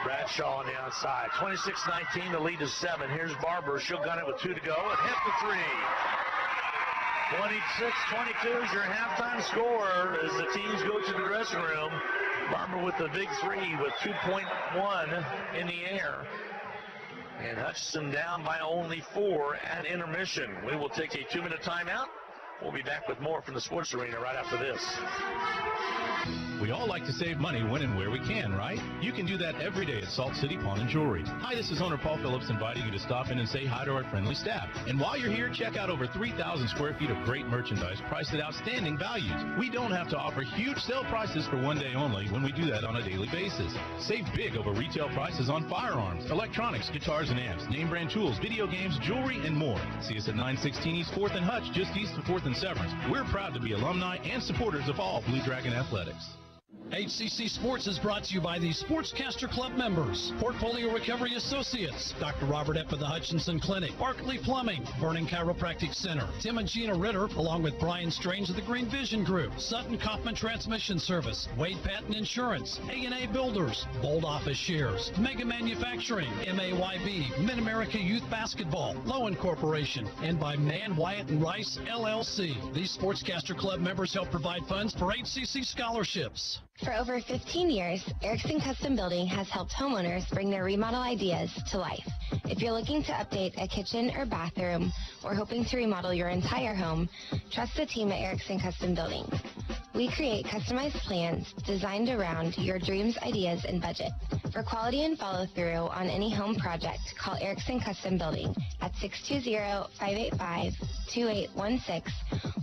Bradshaw on the outside. 26-19, the lead is 7. Here's Barber. She'll gun it with 2 to go and hit the 3. 26-22 is your halftime score as the teams go to the dressing room. Barber with the big 3 with 2.1 in the air. And Hutchinson down by only 4 at intermission. We will take a 2-minute timeout. We'll be back with more from the Sports Arena right after this. We all like to save money when and where we can, right? You can do that every day at Salt City Pawn and Jewelry. Hi, this is owner Paul Phillips inviting you to stop in and say hi to our friendly staff. And while you're here, check out over 3,000 square feet of great merchandise priced at outstanding values. We don't have to offer huge sale prices for one day only when we do that on a daily basis. Save big over retail prices on firearms, electronics, guitars and amps, name brand tools, video games, jewelry, and more. See us at 916 East 4th and Hutch, just east of 4th and Severance. We're proud to be alumni and supporters of all Blue Dragon athletics. HCC Sports is brought to you by the Sportscaster Club members, Portfolio Recovery Associates, Dr. Robert Epp of the Hutchinson Clinic, Barkley Plumbing, Vernon Chiropractic Center, Tim and Gina Ritter, along with Brian Strange of the Green Vision Group, Sutton Kaufman Transmission Service, Wade Patton Insurance, A&A Builders, Bold Office Shares, Mega Manufacturing, MAYB, Mid-America Youth Basketball, Lowen Corporation, and by Mann, Wyatt & Rice, LLC. These Sportscaster Club members help provide funds for HCC scholarships. For over 15 years, Erickson Custom Building has helped homeowners bring their remodel ideas to life. If you're looking to update a kitchen or bathroom or hoping to remodel your entire home, trust the team at Erickson Custom Building. We create customized plans designed around your dreams, ideas, and budget. For quality and follow-through on any home project, call Erickson Custom Building at 620-585-2816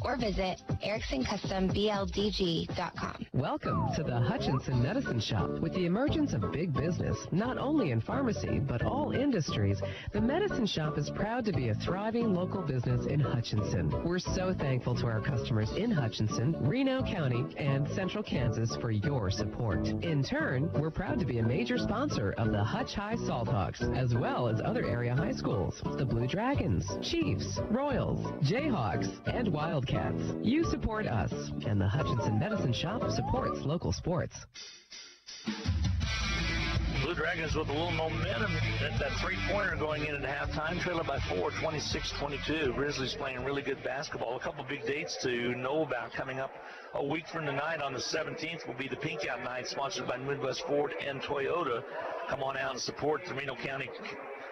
or visit ericksoncustombldg.com. Welcome to the Hutchinson Medicine Shop. With the emergence of big business, not only in pharmacy, but all industries, the Medicine Shop is proud to be a thriving local business in Hutchinson. We're so thankful to our customers in Hutchinson, Reno County, and Central Kansas for your support. In turn, we're proud to be a major sponsor of the Hutch High Salthawks, as well as other area high schools, the Blue Dragons, Chiefs, Royals, Jayhawks, and Wildcats. Wildcats. You support us, and the Hutchinson Medicine Shop supports local sports. Blue Dragons with a little momentum. That three-pointer going in at halftime, trailing by 4, 26-22. Grizzlies playing really good basketball. A couple big dates to know about coming up a week from tonight. On the 17th will be the Pink Out Night, sponsored by Midwest Ford and Toyota. Come on out and support the Reno County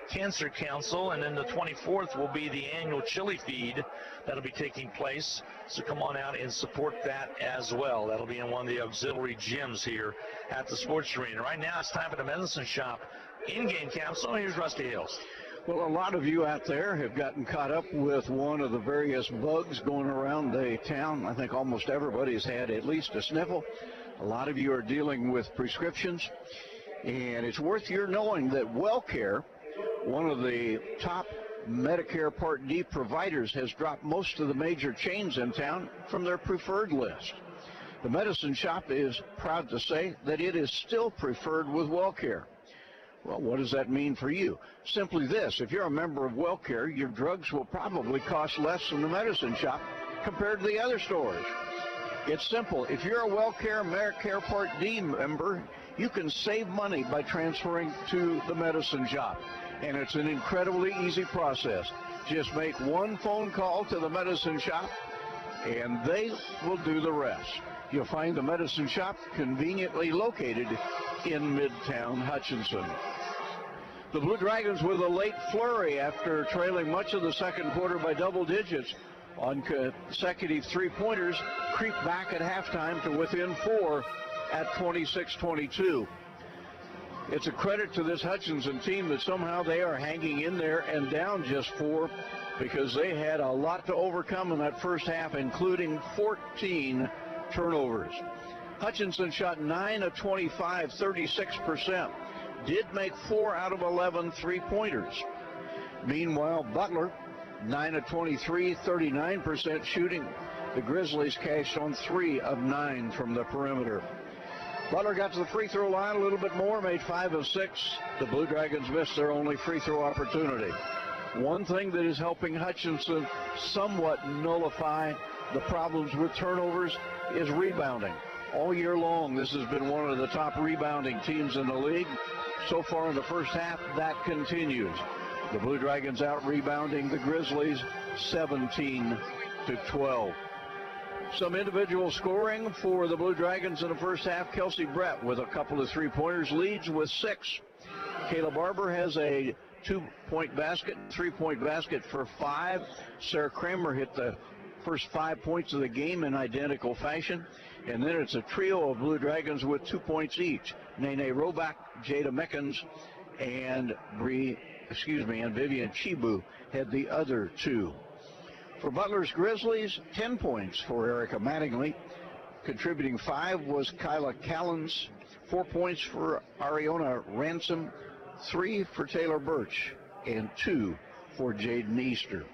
Cancer Council, and then the 24th will be the annual chili feed that'll be taking place, so come on out and support that as well. That'll be in one of the auxiliary gyms here at the sports arena. Right now it's time for the Medicine Shop in-game capsule. Here's Rusty Hills. Well, a lot of you out there have gotten caught up with one of the various bugs going around the town. I think almost everybody's had at least a sniffle. A lot of you are dealing with prescriptions, and it's worth your knowing that WellCare, one of the top Medicare Part D providers, has dropped most of the major chains in town from their preferred list. The Medicine Shop is proud to say that it is still preferred with WellCare. Well, what does that mean for you? Simply this: if you're a member of WellCare, your drugs will probably cost less than the Medicine Shop compared to the other stores. It's simple. If you're a WellCare Medicare Part D member, you can save money by transferring to the Medicine Shop. And it's an incredibly easy process. Just make one phone call to the Medicine Shop, and they will do the rest. You'll find the Medicine Shop conveniently located in Midtown Hutchinson. The Blue Dragons with a late flurry after trailing much of the second quarter by double digits on consecutive three-pointers, creep back at halftime to within 4 at 26-22. It's a credit to this Hutchinson team that somehow they are hanging in there and down just 4, because they had a lot to overcome in that first half, including 14 turnovers. Hutchinson shot 9 of 25, 36%. Did make 4 out of 11 three-pointers. Meanwhile, Butler, 9 of 23, 39% shooting. The Grizzlies cashed on 3 of 9 from the perimeter. Butler got to the free throw line a little bit more, made 5 of 6. The Blue Dragons missed their only free throw opportunity. One thing that is helping Hutchinson somewhat nullify the problems with turnovers is rebounding. All year long, this has been one of the top rebounding teams in the league. So far in the first half, that continues. The Blue Dragons out-rebounding the Grizzlies 17-12. Some individual scoring for the Blue Dragons in the first half. Kelsey Brett with a couple of three-pointers, leads with 6. Kayla Barber has a 2-point basket, 3-point basket for 5. Sarah Kramer hit the first 5 points of the game in identical fashion. And then it's a trio of Blue Dragons with 2 points each. Nene Roback, Jada Meckens, and Vivian Chibu had the other 2. For Butler's Grizzlies, 10 points for Erica Mattingly. Contributing 5 was Kyla Callens. 4 points for Ariana Ransom. 3 for Taylor Birch. And 2 for Jaden Easter.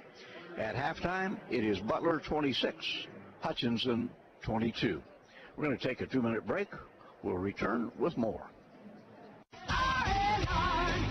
At halftime, it is Butler 26, Hutchinson 22. We're going to take a 2-minute break. We'll return with more.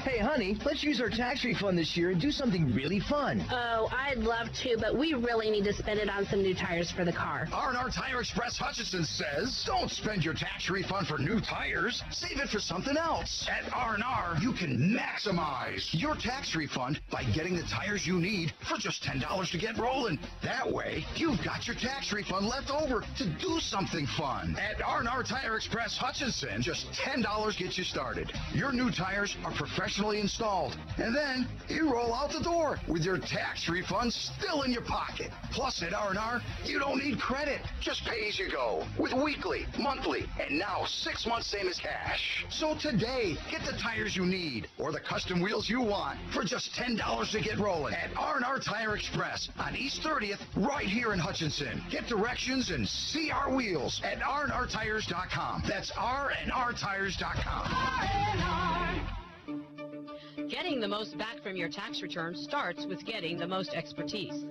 Hey, honey, let's use our tax refund this year and do something really fun. Oh, I'd love to, but we really need to spend it on some new tires for the car. R&R Tire Express Hutchinson says, don't spend your tax refund for new tires. Save it for something else. At R&R, you can maximize your tax refund by getting the tires you need for just $10 to get rolling. That way, you've got your tax refund left over to do something fun. At R&R Tire Express Hutchinson, just $10 gets you started. Your new tires are professionally installed, and then you roll out the door with your tax refund still in your pocket. Plus, at R&R, you don't need credit. Just pay as you go with weekly, monthly, and now 6 months same as cash. So today, get the tires you need or the custom wheels you want for just $10 to get rolling at R&R Tire Express on East 30th, right here in Hutchinson. Get directions and see our wheels at rnrtires.com. That's rnrtires.com. Getting the most back from your tax return starts with getting the most expertise.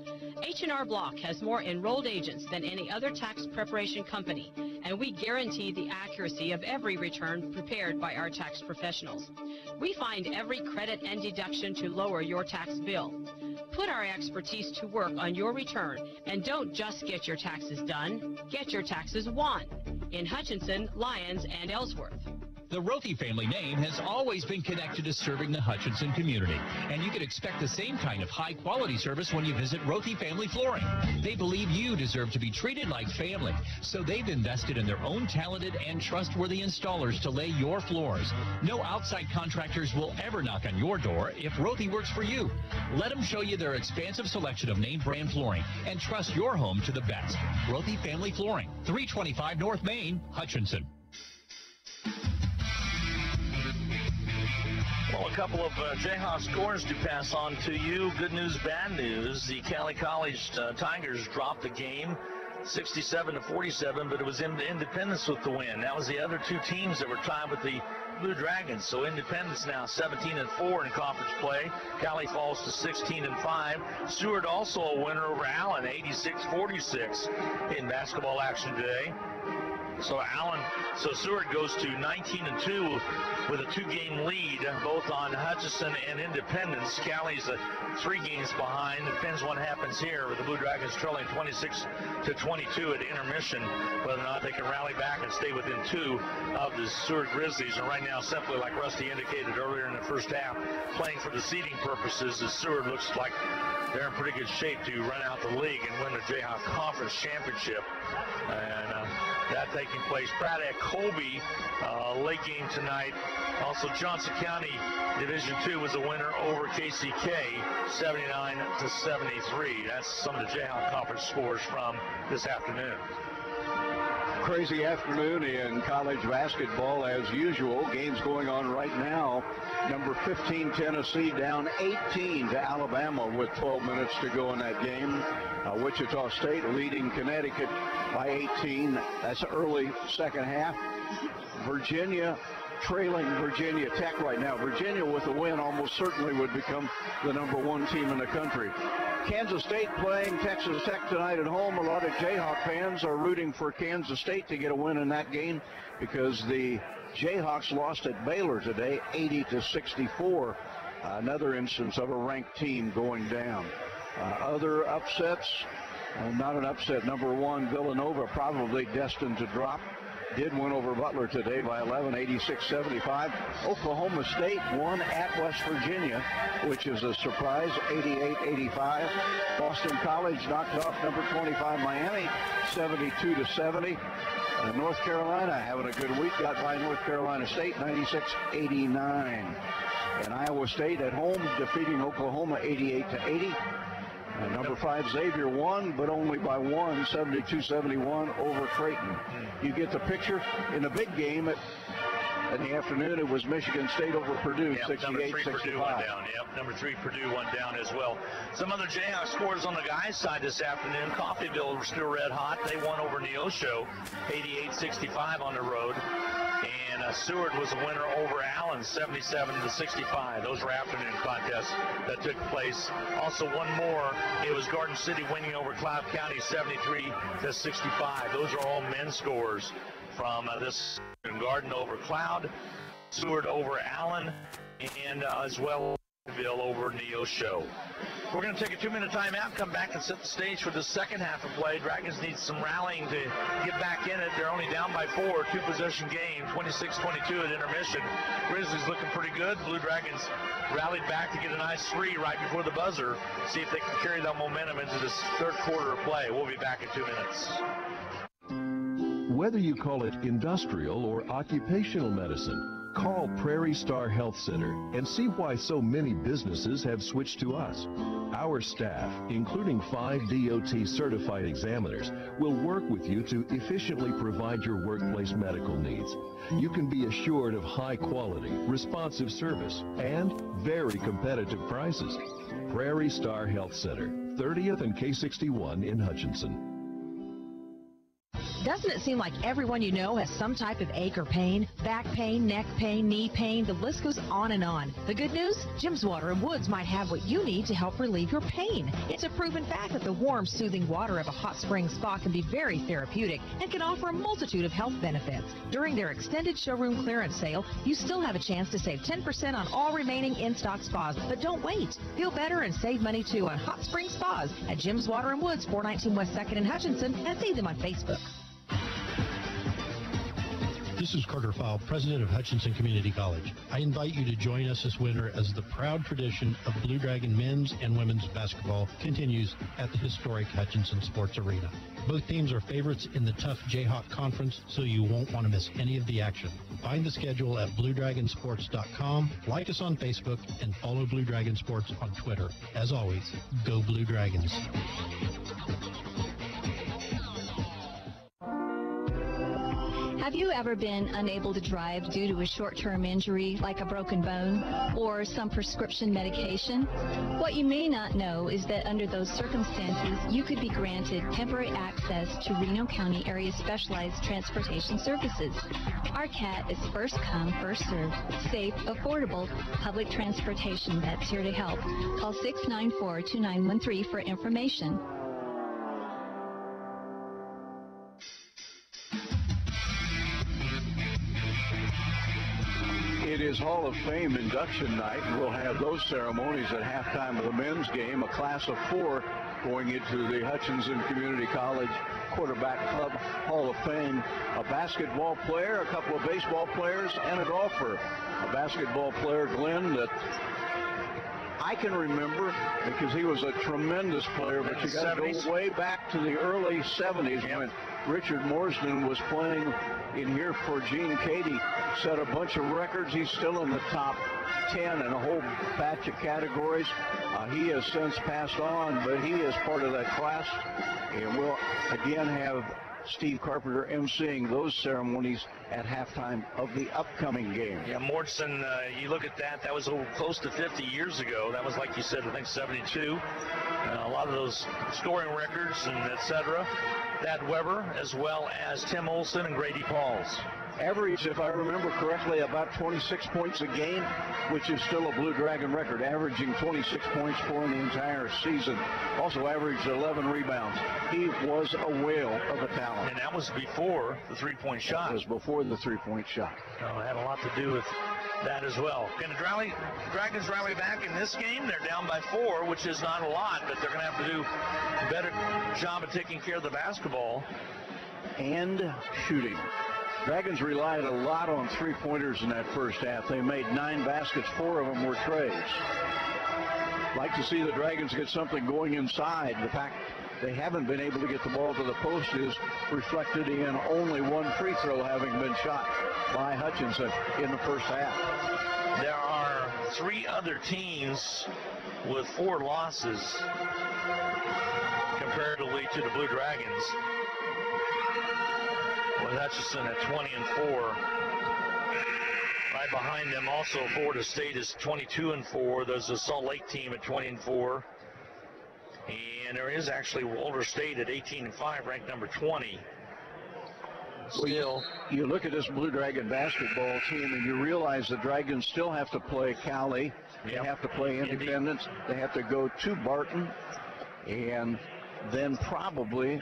H&R Block has more enrolled agents than any other tax preparation company, and we guarantee the accuracy of every return prepared by our tax professionals. We find every credit and deduction to lower your tax bill. Put our expertise to work on your return, and don't just get your taxes done, get your taxes won in Hutchinson, Lyons, and Ellsworth. The Rothy family name has always been connected to serving the Hutchinson community, and you can expect the same kind of high-quality service when you visit Rothy Family Flooring. They believe you deserve to be treated like family, so they've invested in their own talented and trustworthy installers to lay your floors. No outside contractors will ever knock on your door if Rothy works for you. Let them show you their expansive selection of name-brand flooring, and trust your home to the best. Rothy Family Flooring, 325 North Main, Hutchinson. Well, a couple of Jayhawk scores to pass on to you. Good news, bad news. The Cali College Tigers dropped the game 67-47, but it was Independence with the win. That was the other two teams that were tied with the Blue Dragons. So Independence now 17-4 in conference play. Cali falls to 16-5. Seward also a winner over Allen, 86-46 in basketball action today. So Seward goes to 19-2 with a 2-game lead, both on Hutchinson and Independence. Cali's 3 games behind. It depends what happens here with the Blue Dragons trailing 26-22 at intermission, whether or not they can rally back and stay within 2 of the Seward Grizzlies. And right now, simply like Rusty indicated earlier in the first half, playing for the seeding purposes, as Seward looks like they're in pretty good shape to run out the league and win the Jayhawk Conference Championship. And that taking place. Pratt at Colby, late game tonight. Also, Johnson County Division II was a winner over KCK, 79-73. That's some of the Jayhawk Conference scores from this afternoon. Crazy afternoon in college basketball as usual. Games going on right now. Number 15 Tennessee down 18 to Alabama with 12 minutes to go in that game. Wichita State leading Connecticut by 18. That's early second half. Virginia trailing Virginia Tech right now. Virginia with a win almost certainly would become the number 1 team in the country. Kansas State playing Texas Tech tonight at home. A lot of Jayhawk fans are rooting for Kansas State to get a win in that game because the Jayhawks lost at Baylor today, 80-64. Another instance of a ranked team going down. Other upsets, not an upset. Number 1, Villanova, probably destined to drop. Did win over Butler today by 11, 86-75. Oklahoma State won at West Virginia, which is a surprise, 88-85. Boston College knocked off number 25 Miami, 72-70. North Carolina having a good week, got by North Carolina State, 96-89. And Iowa State at home defeating Oklahoma, 88-80. Number 5 Xavier won, but only by 1, 72-71 over Creighton. You get the picture. In the big game in the afternoon, it was Michigan State over Purdue, 68-65. Number 3 Purdue went down. Yep, number 3 Purdue went down as well. Some other Jayhawk scores on the guys' side this afternoon. Coffeyville were still red hot. They won over Neosho, 88-65 on the road. And Seward was a winner over Allen, 77-65. Those were afternoon contests that took place. Also, one more. It was Garden City winning over Cloud County, 73-65. Those are all men's scores from this Garden over Cloud, Seward over Allen, and as well Ville over Neosho. We're going to take a 2-minute timeout, come back and set the stage for the second half of play. Dragons need some rallying to get back in it. They're only down by 4, 2-possession game, 26-22 at intermission. Grizzlies looking pretty good. Blue Dragons rallied back to get a nice 3 right before the buzzer. See if they can carry that momentum into this third quarter of play. We'll be back in 2 minutes. Whether you call it industrial or occupational medicine, call Prairie Star Health Center and see why so many businesses have switched to us. Our staff, including 5 DOT certified examiners, will work with you to efficiently provide your workplace medical needs. You can be assured of high quality, responsive service, and very competitive prices. Prairie Star Health Center, 30th and K61 in Hutchinson. Doesn't it seem like everyone you know has some type of ache or pain? Back pain, neck pain, knee pain, the list goes on and on. The good news? Jim's Water and Woods might have what you need to help relieve your pain. It's a proven fact that the warm, soothing water of a hot spring spa can be very therapeutic and can offer a multitude of health benefits. During their extended showroom clearance sale, you still have a chance to save 10% on all remaining in-stock spas. But don't wait. Feel better and save money too on hot spring spas at Jim's Water and Woods, 419 West 2nd in Hutchinson, and see them on Facebook. This is Carter Fowle, president of Hutchinson Community College. I invite you to join us this winter as the proud tradition of Blue Dragon men's and women's basketball continues at the historic Hutchinson Sports Arena. Both teams are favorites in the tough Jayhawk Conference, so you won't want to miss any of the action. Find the schedule at BlueDragonSports.com, like us on Facebook, and follow Blue Dragon Sports on Twitter. As always, go Blue Dragons. Have you ever been unable to drive due to a short-term injury like a broken bone or some prescription medication? What you may not know is that under those circumstances, you could be granted temporary access to Reno County Area Specialized Transportation Services. Our CAT is first come, first served, safe, affordable public transportation that's here to help. Call 694-2913 for information. It is Hall of Fame induction night, and we'll have those ceremonies at halftime of the men's game. A class of 4 going into the Hutchinson Community College Quarterback Club Hall of Fame. A basketball player, a couple of baseball players, and a golfer. A basketball player, Glenn, that I can remember because he was a tremendous player, but you got to go way back to the early 70s when Richard Morsden was playing in here for Gene Cady. Set a bunch of records. He's still in the top 10 in a whole batch of categories. He has since passed on, but he is part of that class. And we'll again have Steve Carpenter emceeing those ceremonies at halftime of the upcoming game. Yeah, Mortson, you look at that, that was close to 50 years ago. That was, like you said, I think 72. A lot of those scoring records and et cetera. Thad Weber, as well as Tim Olson and Grady Pauls. Average, if I remember correctly, about 26 points a game, which is still a Blue Dragon record, averaging 26 points for the entire season. Also averaged 11 rebounds. He was a whale of a talent. And that was before the three-point shot. That was before the three-point shot. It had a lot to do with that as well. Can the Dragons rally back in this game? They're down by 4, which is not a lot, but they're going to have to do a better job of taking care of the basketball. And shooting. Dragons relied a lot on three-pointers in that first half. They made 9 baskets, 4 of them were treys. Like to see the Dragons get something going inside. The fact they haven't been able to get the ball to the post is reflected in only 1 free throw having been shot by Hutchinson in the first half. There are 3 other teams with 4 losses comparatively to the Blue Dragons. With Hutchinson at 20-4. Right behind them also Florida State is 22-4. There's a Salt Lake team at 20-4. And there is actually Boulder State at 18-5, ranked number 20. Still, you look at this Blue Dragon basketball team and you realize the Dragons still have to play Cali. They have to play Independence. They have to go to Barton. And then probably,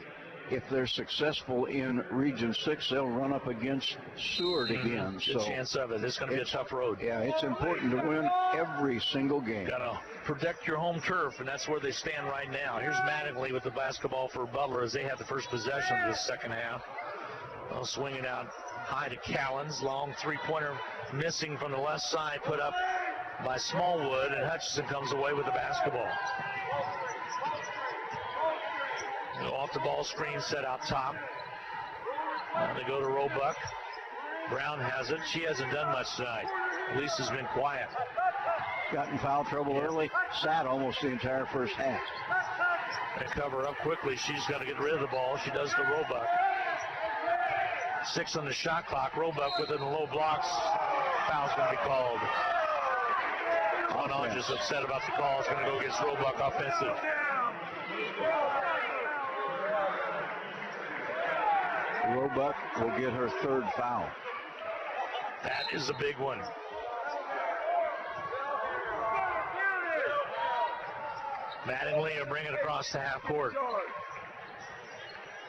if they're successful in Region 6, they'll run up against Seward again. Good chance of it. This is going to be a tough road. Yeah, it's important to win every single game. Got to protect your home turf, and that's where they stand right now. Here's Mattingly with the basketball for Butler as they have the first possession of this second half. They'll swing it out high to Callens. Long three-pointer missing from the left side, put up by Smallwood, and Hutchinson comes away with the basketball. Go off the ball screen, set out top. Now they go to Roebuck. Brown has it. She hasn't done much tonight. Lisa's been quiet. Got in foul trouble early. Sat almost the entire first half. They cover up quickly. She's got to get rid of the ball. She does to Roebuck. 6 on the shot clock. Roebuck within the low blocks. Foul's going to be called. Onan just upset about the call. It's going to go against Roebuck offensive. Roebuck will get her third foul. That is a big one. Mattingly will bring it across the half court.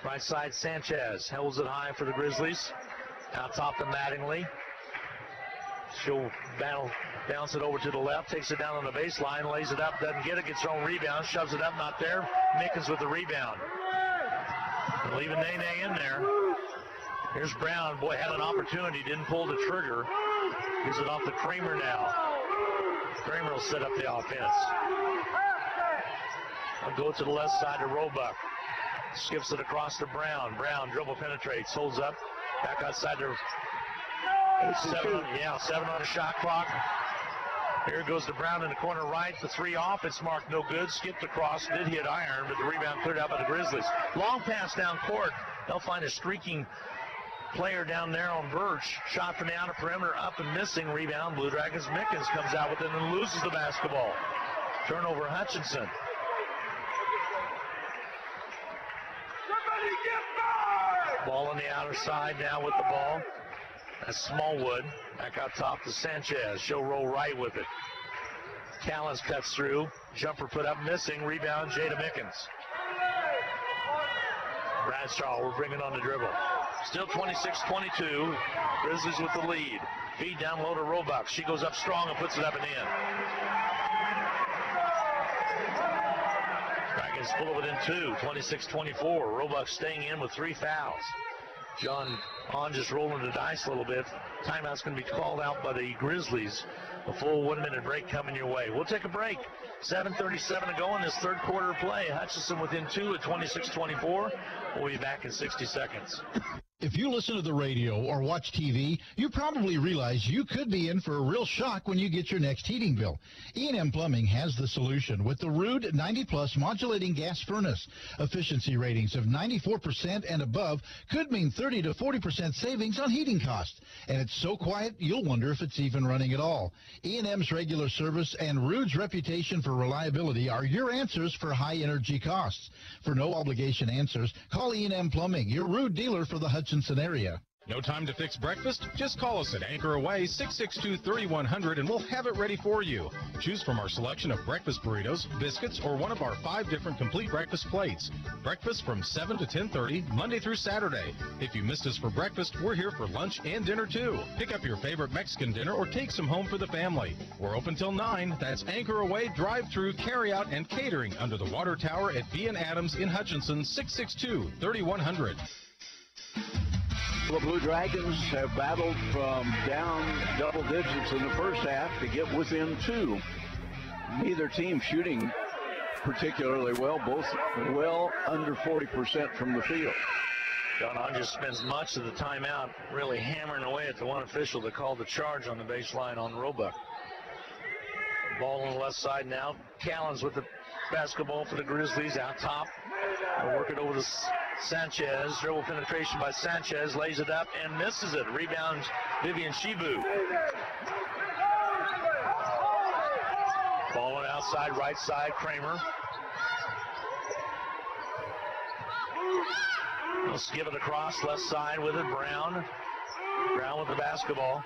Right side, Sanchez holds it high for the Grizzlies. Out top to Mattingly. She'll bounce it over to the left, takes it down on the baseline, lays it up, doesn't get it, gets her own rebound, shoves it up, not there. Mickens with the rebound. And leaving Nene in there. Here's Brown. Boy, had an opportunity, didn't pull the trigger. Gives it off to Kramer now. Kramer will set up the offense. I'll go to the left side to Roebuck. Skips it across to Brown. Brown dribble penetrates, holds up. Back outside to 7 on the shot clock. Here goes to Brown in the corner right. The three off. It's marked no good. Skipped across. Did hit iron, but the rebound cleared out by the Grizzlies. Long pass down court. They'll find a streaking player down there on Birch. Shot from the outer perimeter. Up and missing. Rebound. Blue Dragons. Mickens comes out with it and loses the basketball. Turnover Hutchinson. Ball on the outer side now with the ball. That's Smallwood. Back out top to Sanchez. She'll roll right with it. Callens cuts through. Jumper put up, missing. Rebound, Jada Mickens. Bradshaw will bring it on the dribble. Still 26-22. Grizzlies with the lead. Feed down low to Roebuck. She goes up strong and puts it up and in. Dragons pull it within 2. 26-24. Roebuck staying in with 3 fouls. John on just rolling the dice a little bit. Timeout's going to be called out by the Grizzlies. A full 1-minute break coming your way. We'll take a break. 7:37 to go in this third quarter play. Hutchinson within 2 at 26-24. We'll be back in 60 seconds. If you listen to the radio or watch TV, you probably realize you could be in for a real shock when you get your next heating bill. E&M Plumbing has the solution with the Rude 90-plus modulating gas furnace. Efficiency ratings of 94% and above could mean 30 to 40% savings on heating costs. And it's so quiet, you'll wonder if it's even running at all. E&M's regular service and Rude's reputation for reliability are your answers for high energy costs. For no obligation answers, call E&M Plumbing, your Rude dealer for the Hutchinson area. No time to fix breakfast? Just call us at Anchor Away 662-3100 and we'll have it ready for you. Choose from our selection of breakfast burritos, biscuits, or one of our 5 different complete breakfast plates. Breakfast from 7 to 10:30, Monday through Saturday. If you missed us for breakfast, we're here for lunch and dinner too. Pick up your favorite Mexican dinner or take some home for the family. We're open till 9. That's Anchor Away, drive-through, carry-out, and catering under the water tower at B & Adams in Hutchinson, 662-3100. The Blue Dragons have battled from down double digits in the first half to get within 2. Neither team shooting particularly well, both well under 40% from the field. John Hodges spends much of the timeout really hammering away at the one official that called the charge on the baseline on Roebuck. Ball on the left side now. Callens with the basketball for the Grizzlies out top. They'll work it over to Sanchez. Dribble penetration by Sanchez. Lays it up and misses it. Rebound Vivian Shibu. Ball on outside, right side, Kramer. Let's give it across, left side with it, Brown. Brown with the basketball.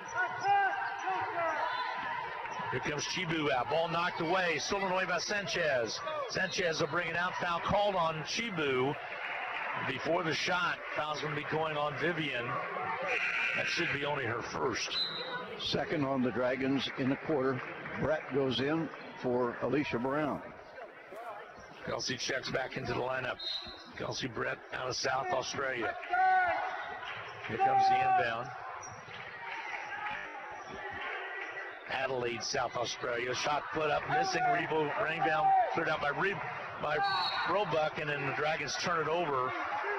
Here comes Chibu out. Ball knocked away. Stolen away by Sanchez. Sanchez will bring it out. Foul called on Chibu. Before the shot, foul's going to be going on Vivian. That should be only her first. Second on the Dragons in the quarter. Brett goes in for Alicia Brown. Kelsey checks back into the lineup. Kelsey Brett out of South Australia. Here comes the inbound. Adelaide, South Australia. Shot put up, missing. Rebound cleared out by Roebuck, and then the Dragons turn it over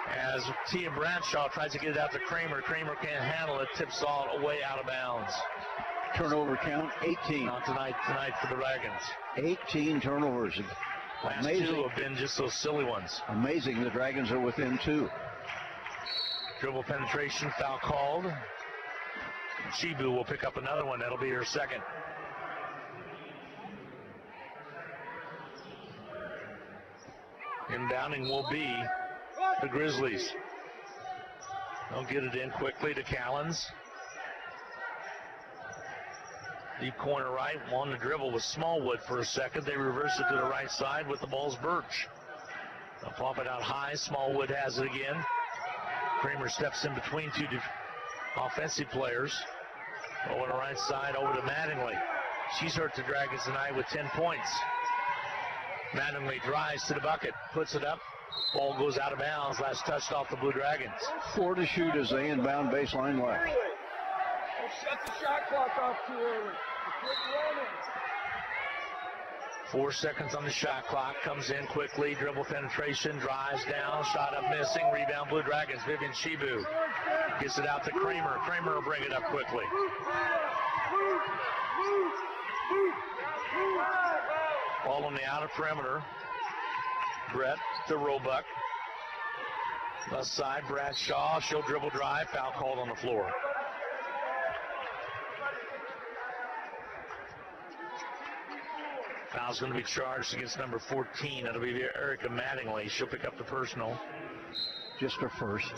as Tia Bradshaw tries to get it out to Kramer. Kramer can't handle it, tips all away out of bounds. Turnover count, 18. Not tonight for the Dragons. 18 turnovers. Last Amazing. 2 have been just those silly ones. Amazing, the Dragons are within 2. Dribble penetration, foul called. Chibu will pick up another one. That'll be her second. Inbounding will be the Grizzlies. They'll get it in quickly to Callens. Deep corner right, on the dribble with Smallwood for a second. They reverse it to the right side with the ball's Birch. They'll pop it out high. Smallwood has it again. Kramer steps in between two offensive players. Over the right side, over to Mattingly. She's hurt the Dragons tonight with 10 points. Mattingly drives to the bucket, puts it up. Ball goes out of bounds. Last touched off the Blue Dragons. 4 to shoot as they inbound baseline left. Don't shut the shot clock off too early. Quit running. 4 seconds on the shot clock. Comes in quickly. Dribble penetration. Drives down. Shot up missing. Rebound Blue Dragons. Vivian Chibu gets it out to Kramer. Kramer will bring it up quickly. Ball on the outer perimeter. Brett to Roebuck. Left side, Bradshaw. She'll dribble drive. Foul called on the floor. Foul's going to be charged against number 14. That'll be Erica Mattingly. She'll pick up the personal. Just her first.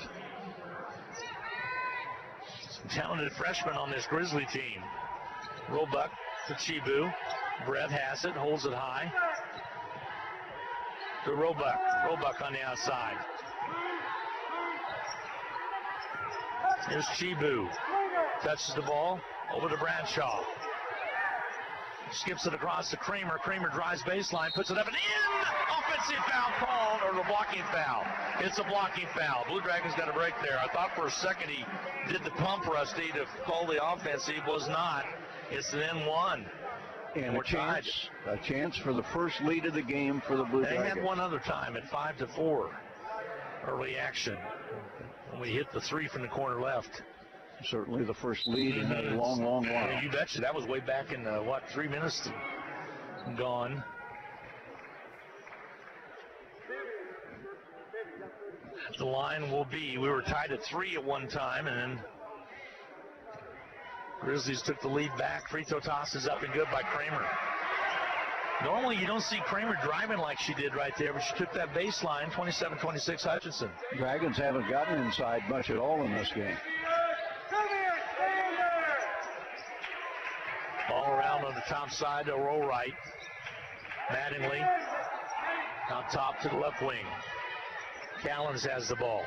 Some talented freshman on this Grizzly team. Roebuck to Chibu. Brett has it, holds it high. To Roebuck. Roebuck on the outside. Here's Chibu. Touches the ball. Over to Bradshaw. Skips it across to Kramer. Kramer drives baseline, puts it up and in! Offensive foul called, or the blocking foul. It's a blocking foul. Blue Dragons got a break there. I thought for a second he did the pump, Rusty, to call the offensive. Was not. It's an N1. And a chance for the first lead of the game for the Blue Dragons. They had one other time at 5-4. Early action. When we hit the three from the corner left. Certainly the first lead in a long, long while. Yeah, you betcha. That was way back in, 3 minutes gone. The line will be, we were tied at 3 at one time, and then Grizzlies took the lead back. Free throw toss is up and good by Kramer. Normally you don't see Kramer driving like she did right there, but she took that baseline, 27-26 Hutchinson. Dragons haven't gotten inside much at all in this game. Ball around on the top side to roll right. Mattingly out top to the left wing. Callens has the ball.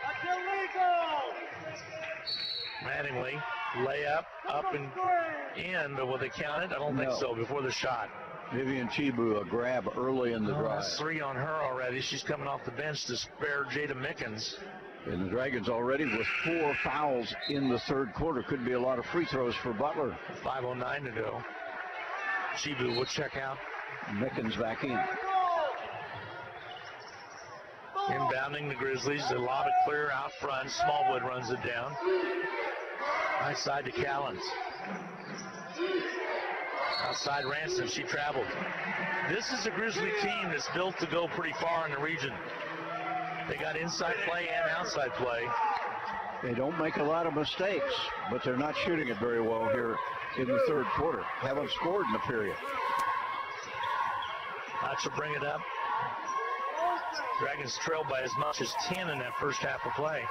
Mattingly, layup, up and in, but will they count it? I don't think so, before the shot. Vivian Chibu, a grab early in the drive. That's 3 on her already. She's coming off the bench to spare Jada Mickens. And the Dragons already with 4 fouls in the third quarter. Could be a lot of free throws for Butler. 5:09 to go. Chibu will check out. Mickens back in. Inbounding the Grizzlies. They lob it clear out front. Smallwood runs it down. Right side to Callens. Outside Ransom. She traveled. This is a Grizzly team that's built to go pretty far in the region. They got inside play and outside play. They don't make a lot of mistakes, but they're not shooting it very well here in the third quarter. Haven't scored in the period. That should bring it up. Dragons trailed by as much as 10 in that first half of play.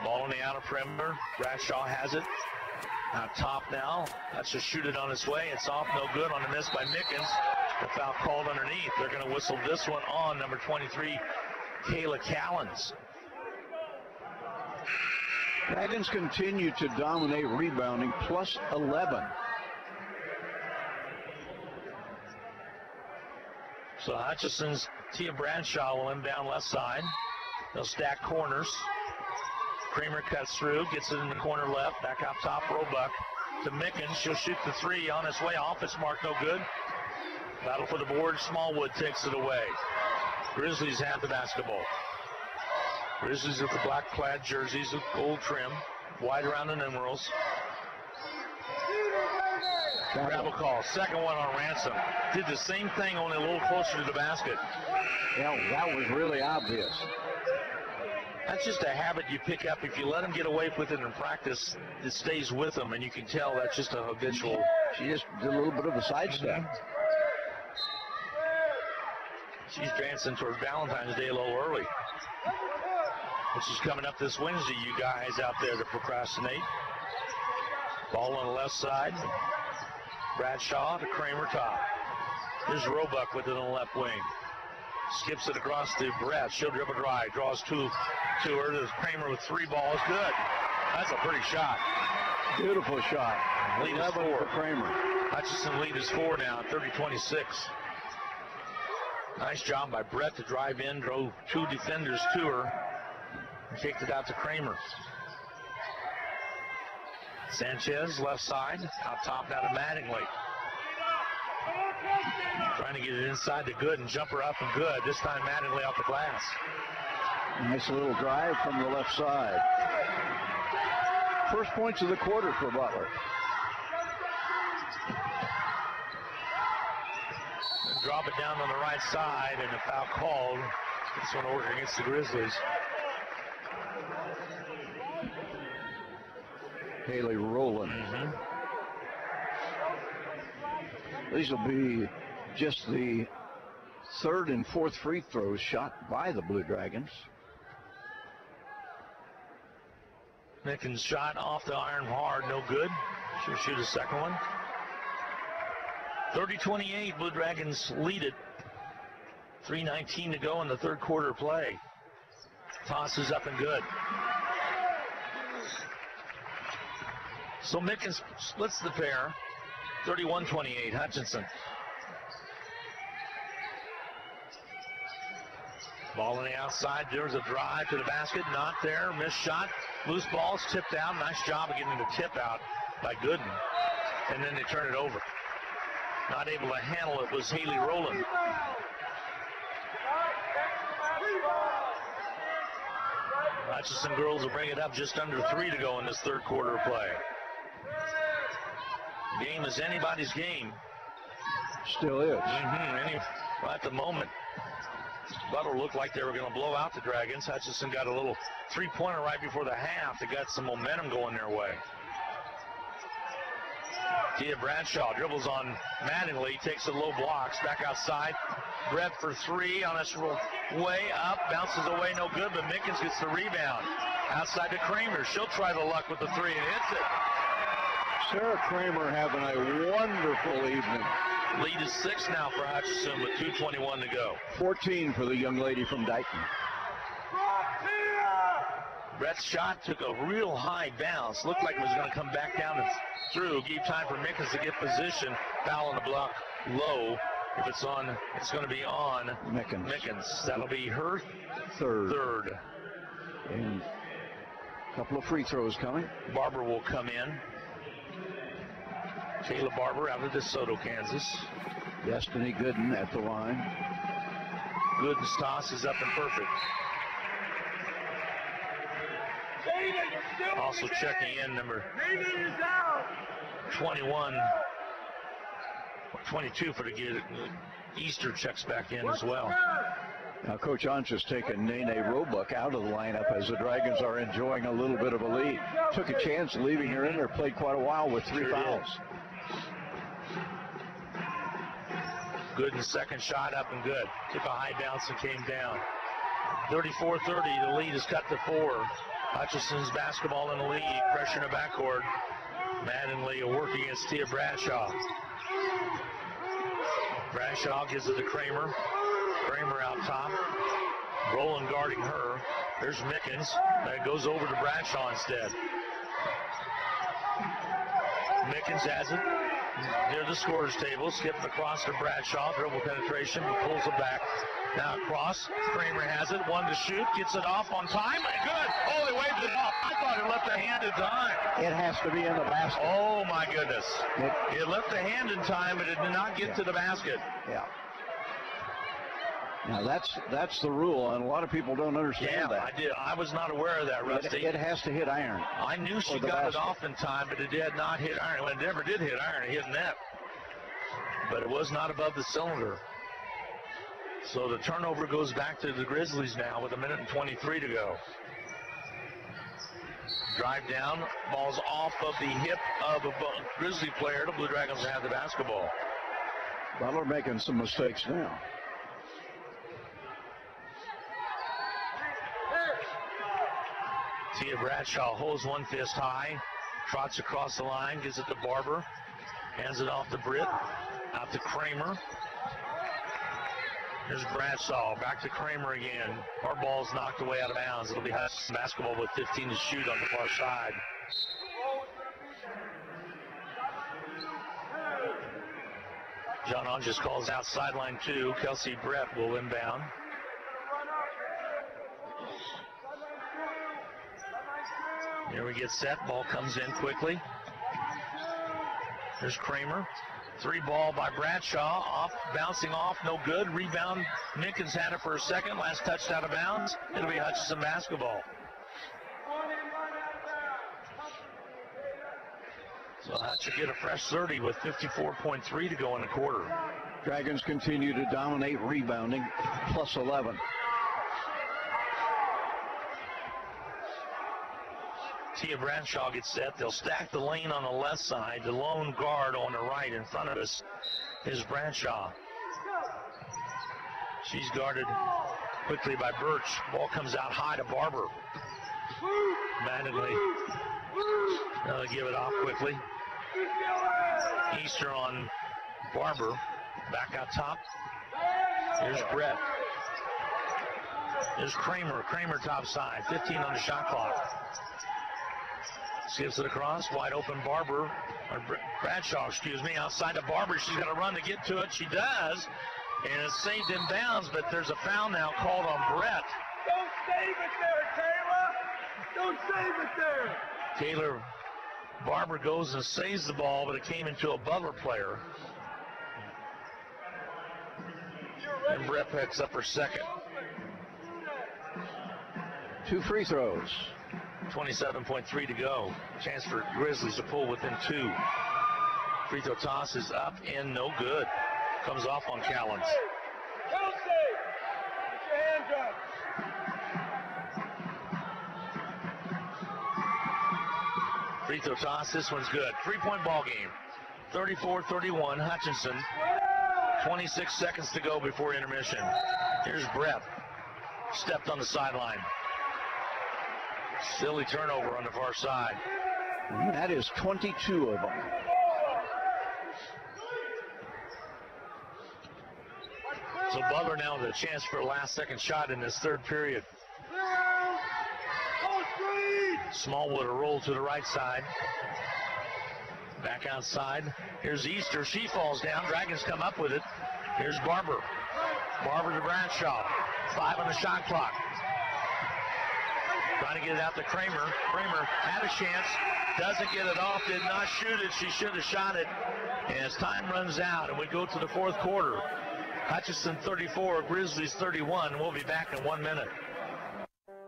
Ball on the outer perimeter. Bradshaw has it. Out top now. That should shoot it on its way. It's off, no good on the miss by Mickens. The foul called underneath. They're going to whistle this one on number 23, Kayla Callens. Dragons continue to dominate rebounding, plus 11. So Hutchinson's Tia Bradshaw will inbound left side. They'll stack corners. Kramer cuts through, gets it in the corner left, back out top, Roebuck to Mickens. She'll shoot the three on its way off. It's marked no good. Battle for the board. Smallwood takes it away. Grizzlies have the basketball. Grizzlies with the black plaid jerseys with gold trim, white around the numerals. Gravel call. Second one on Ransom. Did the same thing, only a little closer to the basket. Yeah, that was really obvious. That's just a habit you pick up. If you let them get away with it in practice, it stays with them, and you can tell that's just a habitual. She just did a little bit of a sidestep. She's dancing towards Valentine's Day a little early. But she's coming up this Wednesday, you guys out there to procrastinate. Ball on the left side. Bradshaw to Kramer top. Here's Roebuck with it on the left wing. Skips it across to Brett. She'll dribble drive. Draws to her. There's Kramer with 3 balls. Good. That's a pretty shot. Beautiful shot. Lead is 4 for Kramer. Hutchinson lead is 4 now, 30-26. Nice job by Brett to drive in, drove 2 defenders to her, and kicked it out to Kramer. Sanchez, left side, out top now to Mattingly. Trying to get it inside to Good and jump her up and Good. This time Mattingly off the glass. Nice little drive from the left side. First points of the quarter for Butler. Drop it down on the right side, and a foul called. This one over against the Grizzlies. Haley Rowland. These will be just the 3rd and 4th free throws shot by the Blue Dragons. Mickens shot off the iron hard, no good. She'll shoot a second one. 30-28, Blue Dragons lead it. 3:19 to go in the 3rd quarter play. Toss is up and good. So Mickens splits the pair. 31-28, Hutchinson. Ball on the outside. There's a drive to the basket. Not there. Missed shot. Loose balls tipped out. Nice job of getting the tip out by Gooden. And then they turn it over. Not able to handle it was Haley Rowland. Hutchinson girls will bring it up just under 3 to go in this 3rd quarter of play. Game is anybody's game. Still is. At the moment, Butler looked like they were going to blow out the Dragons. Hutchinson got a little 3-pointer right before the half. They got some momentum going their way. Tia Bradshaw dribbles on Mattingly, takes the low blocks, back outside. Brett for 3 on this way up, bounces away, no good, but Mickens gets the rebound. Outside to Kramer. She'll try the luck with the 3 and hits it. Sarah Kramer having a wonderful evening. Lead is 6 now for Hutchinson with 2:21 to go. 14 for the young lady from Dighton. Brett's shot took a real high bounce. Looked like it was going to come back down and through. Gave time for Mickens to get position. Foul on the block low. If it's on, it's going to be on Mickens. That'll be her third. And a couple of free throws coming. Barber will come in. Kayla Barber out of DeSoto, Kansas. Destiny Gooden at the line. Gooden's toss is up and perfect. Also checking in number 21, 22 for the Easter checks back in as well. Now Coach Onch has taken Nene Roebuck out of the lineup as the Dragons are enjoying a little bit of a lead. Took a chance leaving her in there, played quite a while with 3 fouls. Gooden's second shot up and good. Took a high bounce and came down. 34-30, the lead is cut to 4. Hutchinson's basketball in the lead, pressure in the backcourt. Mattingly will work against Tia Bradshaw. Bradshaw gives it to Kramer. Kramer out top. Rowland guarding her. There's Mickens. That goes over to Bradshaw instead. Mickens has it near the scorer's table. Skipping across to Bradshaw. Dribble penetration. He pulls it back. Now across. Kramer has it. 1 to shoot. Gets it off on time. Good. Oh, he waved it off. I thought it left a hand in time. It has to be in the basket. Oh, my goodness. It left a hand in time, but it did not get to the basket. Yeah. Now that's the rule, and a lot of people don't understand that. I did. I was not aware of that, Rusty. It has to hit iron. I knew she got it off in time, but it did not hit iron. Well, it never did hit iron. It hit net. But it was not above the cylinder. So the turnover goes back to the Grizzlies now with 1:23 to go. Drive down. Ball's off of the hip of a Grizzly player. The Blue Dragons have the basketball. Butler making some mistakes now. Tia Bradshaw holds one fist high, trots across the line, gives it to Barber, hands it off to Britt, out to Kramer. Here's Bradshaw, back to Kramer again. Our ball's knocked away out of bounds. It'll be Hutchinson basketball with 15 to shoot on the far side. John Hodges calls out sideline 2. Kelsey Brett will inbound. Here we get set. Ball comes in quickly. There's Kramer. 3 ball by Bradshaw. Off, bouncing off, no good. Rebound. Minkins had it for a second. Last touched out of bounds. It'll be Hutchinson basketball. So Hutch should get a fresh 30 with 54.3 to go in the quarter. Dragons continue to dominate rebounding, plus 11. Tia Bradshaw gets set. They'll stack the lane on the left side. The lone guard on the right in front of us is Bradshaw. She's guarded quickly by Birch. Ball comes out high to Barber. Mattingly. They'll give it off quickly. Easter on Barber. Back out top. Here's Brett. There's Kramer. Kramer top side. 15 on the shot clock. Skips it across. Wide open Barber. Or Bradshaw, excuse me. Outside of Barber. She's got to run to get to it. She does. And it's saved in bounds, but there's a foul now called on Brett. Don't save it there, Taylor. Don't save it there. Taylor Barber goes and saves the ball, but it came into a Butler player. And Brett picks up her second. 2 free throws. 27.3 to go. Chance for Grizzlies to pull within 2. Free throw toss is up and no good. Comes off on Callens. Kelsey, put your hands up. Free throw toss, this one's good. 3-point ball game. 34-31, Hutchinson. 26 seconds to go before intermission. Here's Brett. Stepped on the sideline. Silly turnover on the far side. That is 22 of them. So Butler now with a chance for a last second shot in this third period. Smallwood a roll to the right side. Back outside. Here's Easter. She falls down. Dragons come up with it. Here's Barber. Barber to Bradshaw. 5 on the shot clock. Trying to get it out to Kramer. Kramer had a chance. Doesn't get it off. Did not shoot it. She should have shot it. And as time runs out and we go to the fourth quarter, Hutchinson 34, Grizzlies 31. We'll be back in 1 minute.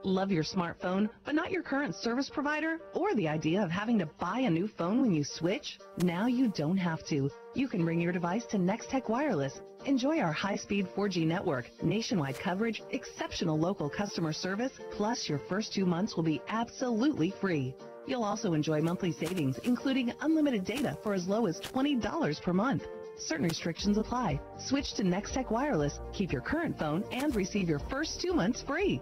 Love your smartphone, but not your current service provider? Or the idea of having to buy a new phone when you switch? Now you don't have to. You can bring your device to Nextech Wireless. Enjoy our high-speed 4G network, nationwide coverage, exceptional local customer service, plus your first 2 months will be absolutely free. You'll also enjoy monthly savings, including unlimited data for as low as $20 per month. Certain restrictions apply. Switch to Nextech Wireless, keep your current phone, and receive your first 2 months free.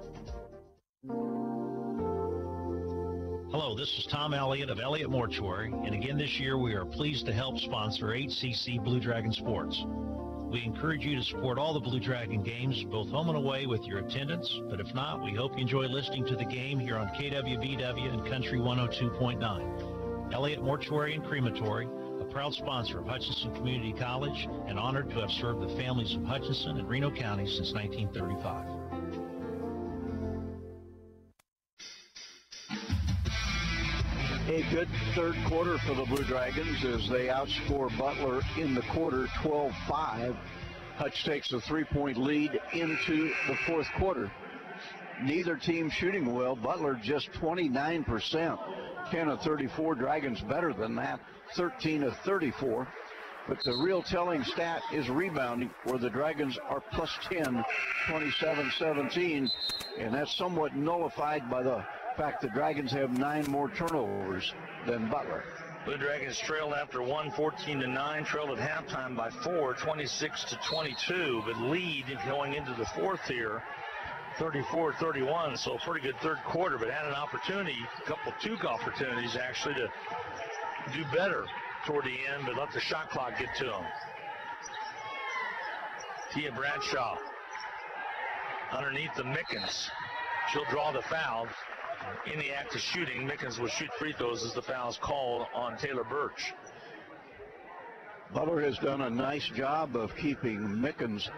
Hello, this is Tom Elliott of Elliott Mortuary, and again this year we are pleased to help sponsor HCC Blue Dragon Sports. We encourage you to support all the Blue Dragon games, both home and away, with your attendance, but if not, we hope you enjoy listening to the game here on KWBW and Country 102.9. Elliott Mortuary and Crematory, a proud sponsor of Hutchinson Community College, and honored to have served the families of Hutchinson and Reno County since 1935. A good third quarter for the Blue Dragons as they outscore Butler in the quarter 12-5. Hutch takes a 3-point lead into the fourth quarter. Neither team shooting well. Butler just 29%. 10 of 34. Dragons better than that. 13 of 34. But the real telling stat is rebounding, where the Dragons are plus 10, 27-17. And that's somewhat nullified by the fact the Dragons have 9 more turnovers than Butler. Blue Dragons trailed after 1, 14-9, trailed at halftime by 4, 26-22, but lead going into the fourth here 34-31, so a pretty good third quarter, but had an opportunity, a couple Duke opportunities actually to do better toward the end, but let the shot clock get to them. Tia Bradshaw underneath the Mickens. She'll draw the foul. In the act of shooting, Mickens will shoot free throws as the foul's called on Taylor Birch. Butler has done a nice job of keeping Mickens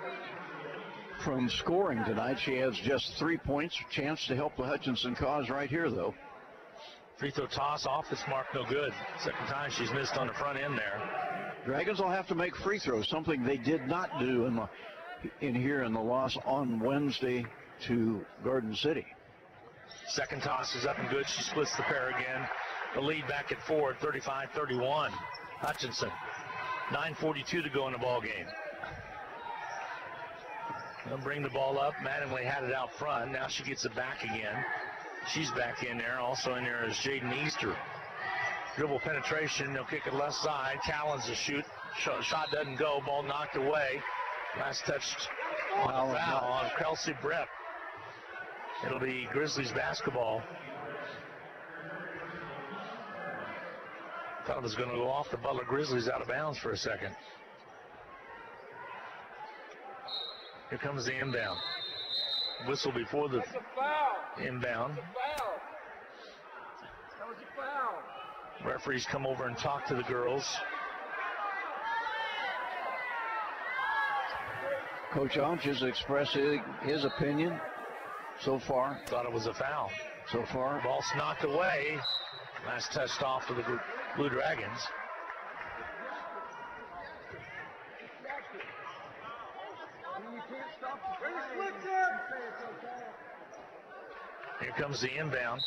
from scoring tonight. She has just 3 points, chance to help the Hutchinson cause right here, though. Free throw toss off this mark, no good. Second time she's missed on the front end there. Dragons will have to make free throws, something they did not do in the loss on Wednesday to Garden City. Second toss is up and good. She splits the pair again. The lead back at 4, 35-31. Hutchinson. 9:42 to go in the ball game. They'll bring the ball up. Mattingly had it out front. Now she gets it back again. She's back in there. Also in there is Jaden Easter. Dribble penetration. They'll kick it left side. Callens to shoot. Shot doesn't go. Ball knocked away. Last touch on a foul on Kelsey Brett. It'll be Grizzlies basketball. Thought it was going to go off the Butler Grizzlies out of bounds for a second. Here comes the inbound. Whistle before the inbound. That was a foul. Referees come over and talk to the girls. Coach Onch is expressing his opinion so far. Thought it was a foul. So far. Ball's knocked away. Last touched off for the Blue Dragons. Here comes the inbound.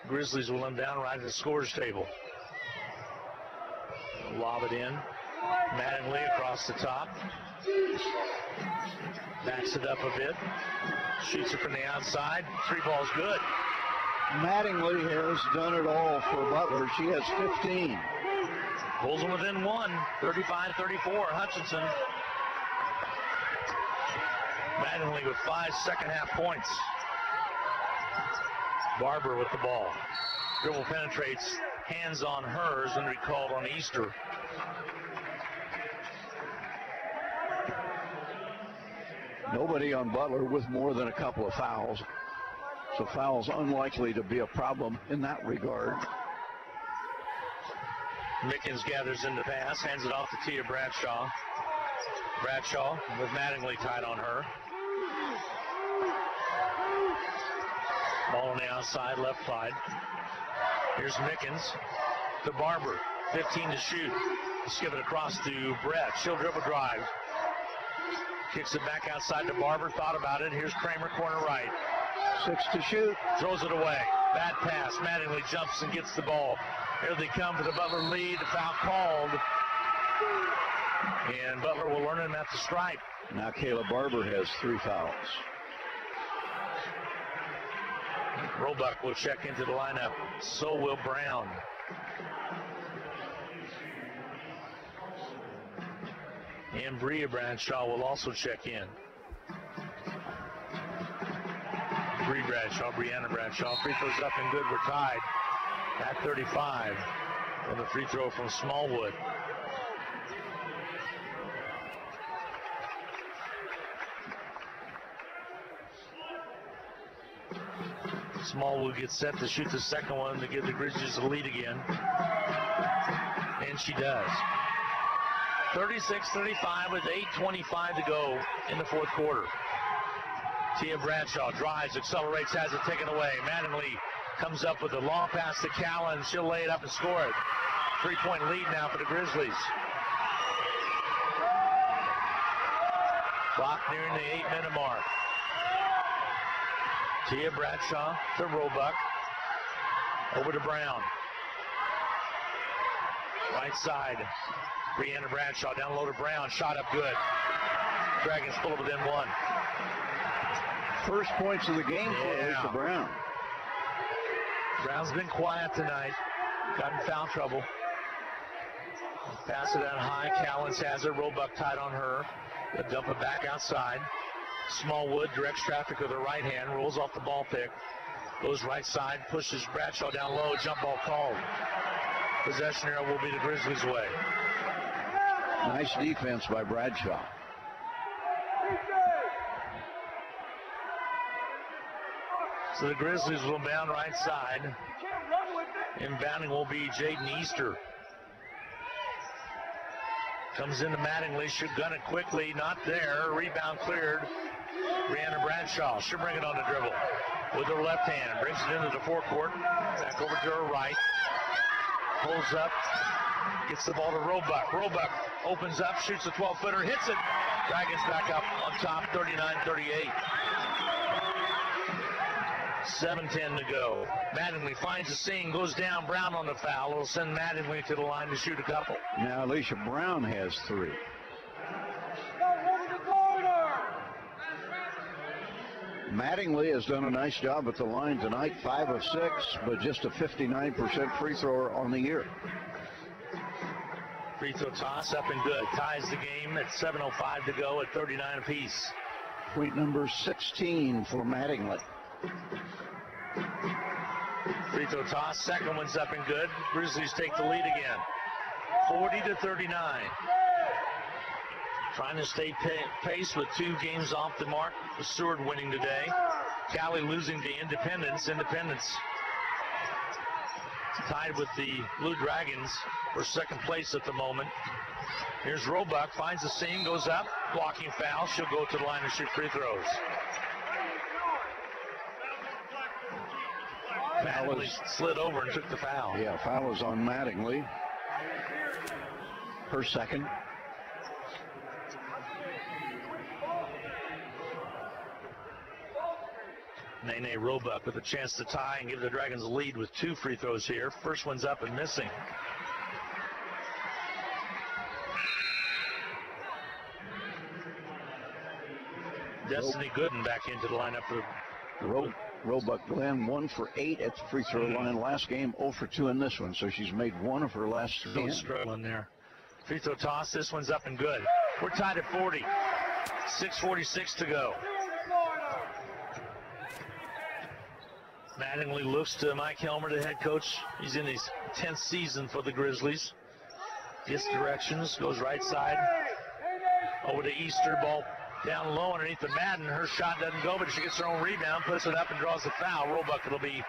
Grizzlies will inbound right at the scores table. Lob it in. Mattingly across the top. Backs it up a bit. Shoots it from the outside. Three ball's good. Mattingly has done it all for Butler. She has 15. Pulls them within one. 35-34. Hutchinson. Mattingly with 5 second-half points. Barber with the ball. Dribble penetrates. Hands on hers and recalled on Easter. Nobody on Butler with more than a couple of fouls. So fouls unlikely to be a problem in that regard. Mickens gathers in the pass, hands it off to Tia Bradshaw. Bradshaw with Mattingly tied on her. Ball on the outside, left side. Here's Mickens to Barber. 15 to shoot. Skip it across to Brett. She'll dribble drive. Kicks it back outside to Barber. Thought about it. Here's Kramer, corner right. 6 to shoot. Throws it away. Bad pass. Mattingly jumps and gets the ball. Here they come for the Butler lead. Foul called. And Butler will earn him at the stripe. Now Kayla Barber has 3 fouls. Roebuck will check into the lineup. So will Brown. And Bria Bradshaw will also check in. Brianna Bradshaw. Free throws up and good. We're tied at 35. And the free throw from Smallwood. Smallwood gets set to shoot the second one to give the Grizzlies a lead again. And she does. 36-35 with 8:25 to go in the fourth quarter. Tia Bradshaw drives, accelerates, has it taken away. Mattingly comes up with a long pass to Callan. She'll lay it up and score it. 3-point lead now for the Grizzlies. Clock nearing the 8-minute mark. Tia Bradshaw to Roebuck. Over to Brown. Right side. Brianna Bradshaw down low to Brown. Shot up good. Dragons pull it within one. First points of the game for Lisa Brown. Brown's been quiet tonight. Got in foul trouble. Pass it out high. Callens has it. Roebuck tied on her. They'll dump it back outside. Smallwood directs traffic with her right hand, rolls off the ball pick, goes right side, pushes Bradshaw down low, jump ball called. Possession arrow will be the Grizzlies' way. Nice defense by Bradshaw. So the Grizzlies will inbound right side. Inbounding will be Jaden Easter. Comes into Mattingly, should gun it quickly, not there. Rebound cleared. Brianna Bradshaw, she'll bring it on the dribble with her left hand, brings it into the forecourt, back over to her right, pulls up, gets the ball to Roebuck. Roebuck opens up, shoots a 12-footer, hits it. Dragons back up on top, 39-38. 7:10 to go. Mattingly finds a seam, goes down. Brown on the foul. It'll send Mattingly to the line to shoot a couple. Now Alicia Brown has 3. Mattingly has done a nice job at the line tonight, 5 of 6, but just a 59% free thrower on the year. Free throw toss up and good. Ties the game at 7:05 to go at 39 apiece. Point number 16 for Mattingly. Free throw toss, second one's up and good. Grizzlies take the lead again. 40-39. Trying to stay pace with 2 games off the mark. The Seward winning today. Cali losing to Independence. Independence tied with the Blue Dragons for second place at the moment. Here's Roebuck, finds the seam, goes up, blocking foul. She'll go to the line and shoot free throws. Mattingly slid over and took the foul. Yeah, foul is on Mattingly. Her second. Nene Roebuck with a chance to tie and give the Dragons a lead with 2 free throws here. First one's up and missing. Destiny Gooden back into the lineup for Roebuck Glenn 1 for 8 at the free throw line last game, 0 for 2 in this one, so she's made 1 of her last 10. Struggling there. Free throw toss, this one's up and good. We're tied at 40. 6:46 to go. Mattingly looks to Mike Helmer, the head coach. He's in his 10th season for the Grizzlies. Gets directions, goes right side. Over to Easter, ball down low underneath the Madden. Her shot doesn't go, but she gets her own rebound, puts it up and draws the foul. Roebuck, it'll be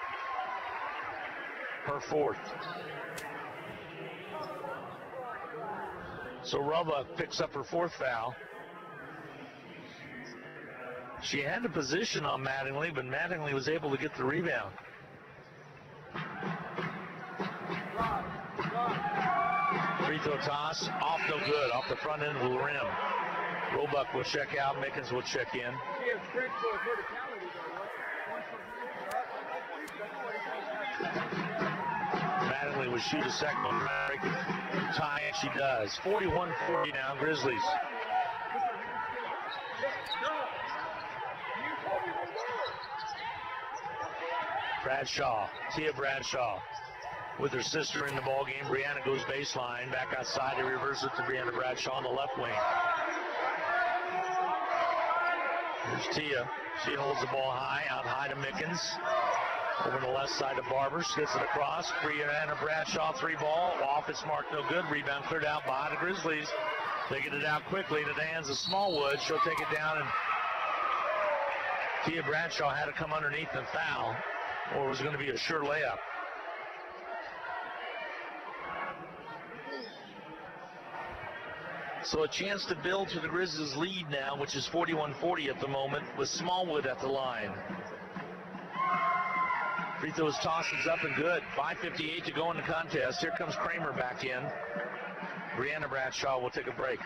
her 4th. So Roebuck picks up her 4th foul. She had the position on Mattingly, but Mattingly was able to get the rebound. Free throw toss, off no good, off the front end of the rim. Roebuck will check out, Mickens will check in. Mattingly will shoot a second one, break it. Tie, and she does. 41-40 now, Grizzlies. Bradshaw, Tia Bradshaw, with her sister in the ball game. Brianna goes baseline, back outside to reverse it to Brianna Bradshaw on the left wing. Here's Tia. She holds the ball high, out high to Mickens. Over the left side to Barber, gets it across. Brianna Bradshaw, 3-ball, off, it's marked no good. Rebound cleared out by the Grizzlies. They get it out quickly to the hands of Smallwood. She'll take it down, and Tia Bradshaw had to come underneath and foul, or it was going to be a sure layup. So a chance to build to the Grizzlies' lead now, which is 41-40 at the moment, with Smallwood at the line. Free throws tosses up and good. 5:58 to go in the contest. Here comes Kramer back in. Brianna Bradshaw will take a break.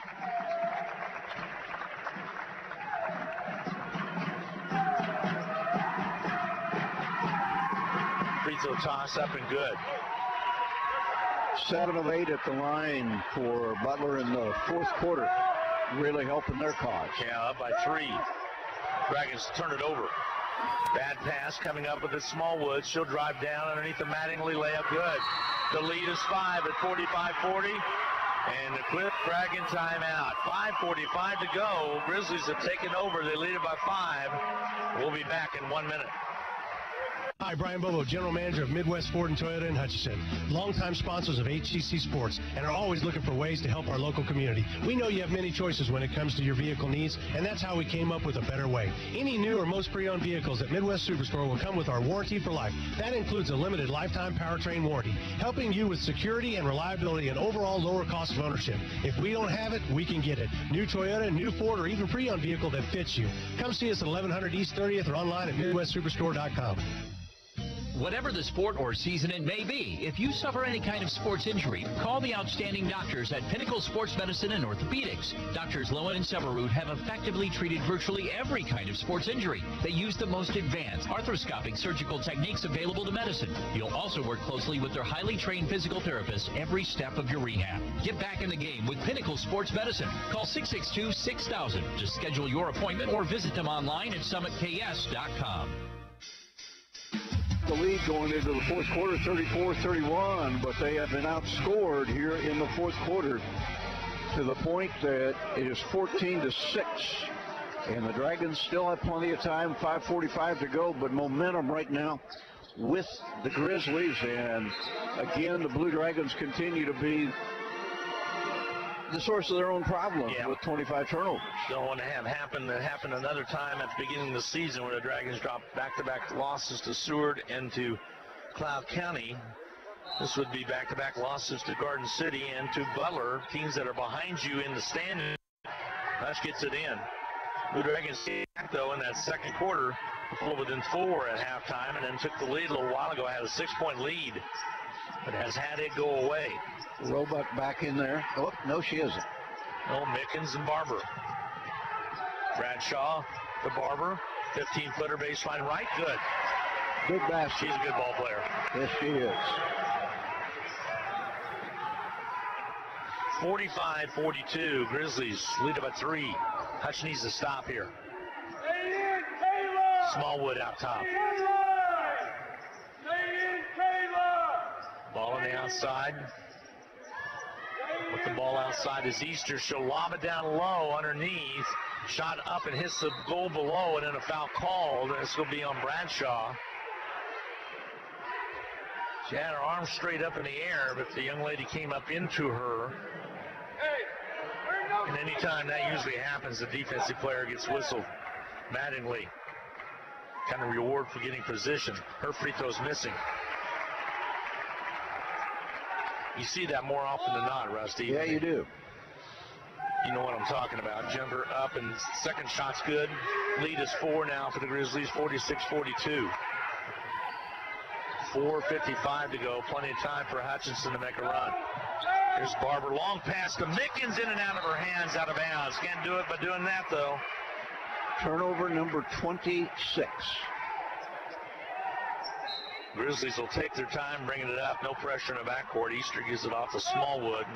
Free throw toss up and good. 7 of 8 at the line for Butler in the 4th quarter. Really helping their cause. Yeah, up by 3. Dragons turn it over. Bad pass coming up with it. Smallwood. She'll drive down underneath the Mattingly, layup good. The lead is 5 at 45-40. And the quick Dragon timeout. 5:45 to go. Grizzlies have taken over. They lead it by 5. We'll be back in 1 minute. Hi, Brian Bobo, General Manager of Midwest Ford and Toyota in Hutchinson. Longtime sponsors of HCC Sports and are always looking for ways to help our local community. We know you have many choices when it comes to your vehicle needs, and that's how we came up with a better way. Any new or most pre-owned vehicles at Midwest Superstore will come with our warranty for life. That includes a limited lifetime powertrain warranty, helping you with security and reliability and overall lower cost of ownership. If we don't have it, we can get it. New Toyota, new Ford, or even pre-owned vehicle that fits you. Come see us at 1100 East 30th or online at MidwestSuperstore.com. Whatever the sport or season it may be, if you suffer any kind of sports injury, call the outstanding doctors at Pinnacle Sports Medicine and Orthopedics. Doctors Lowen and Severud have effectively treated virtually every kind of sports injury. They use the most advanced arthroscopic surgical techniques available to medicine. You'll also work closely with their highly trained physical therapists every step of your rehab. Get back in the game with Pinnacle Sports Medicine. Call 662-6000 to schedule your appointment or visit them online at summitks.com. The lead going into the fourth quarter, 34-31, but they have been outscored here in the fourth quarter to the point that it is 14-6. And the Dragons still have plenty of time, 5:45 to go, but momentum right now with the Grizzlies. And again, the Blue Dragons continue to be the source of their own problems with 25 turnovers. Don't want to have happen another time at the beginning of the season where the Dragons dropped back-to-back losses to Seward and to Cloud County. This would be back-to-back losses to Garden City and to Butler, teams that are behind you in the standings. Hush gets it in. Blue Dragons came back, though, in that second quarter, pulled within 4 at halftime, and then took the lead a little while ago. Had a 6-point lead, but has had it go away. Roebuck back in there. Oh, no, she isn't. No, Mickens and Barber. Bradshaw to Barber. 15-footer baseline right. Good. Good basket. She's a good ball player. Yes, she is. 45-42. Grizzlies lead by 3. Hutch needs to stop here. Smallwood out top. Ball on the outside. With the ball outside is Easter. She'll lob it down low underneath. Shot up and hits the goal below, and then a foul called. This will be on Bradshaw. She had her arm straight up in the air, but the young lady came up into her. And anytime that usually happens, the defensive player gets whistled. Mattingly. Kind of reward for getting position. Her free throw's missing. You see that more often than not, Rusty. Yeah, you do. You know what I'm talking about. Jumper up, and second shot's good. Lead is 4 now for the Grizzlies, 46-42. 4:55 to go. Plenty of time for Hutchinson to make a run. Here's Barber. Long pass to Mickens, in and out of her hands, out of bounds. Can't do it by doing that, though. Turnover number 26. Grizzlies will take their time bringing it up. No pressure in the backcourt. Easter gives it off to Smallwood.